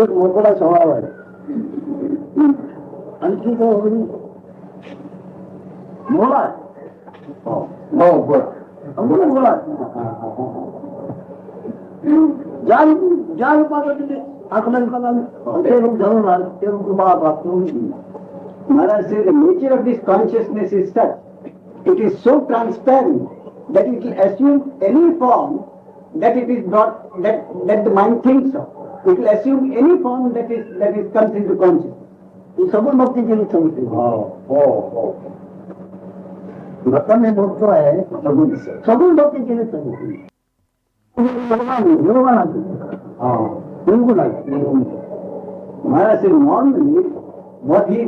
एक मोकळा स्वभाव आहे. आणखी काय होईल बोला बोला ज्या रूपाचं तिथे आकलन कराल ते रूप धरून आलं ते रूप तुम्हाला प्राप्त होईल. Maharaj says the nature of this consciousness is such, it is so transparent that it will assume any form that it is not, that the mind thinks of. It will assume any form that comes into consciousness. ही सगुण भक्ती केली सांगितली. आता मी बोलतो आहे सगुण भक्ती केली सांगितली. Maharaj says normally what he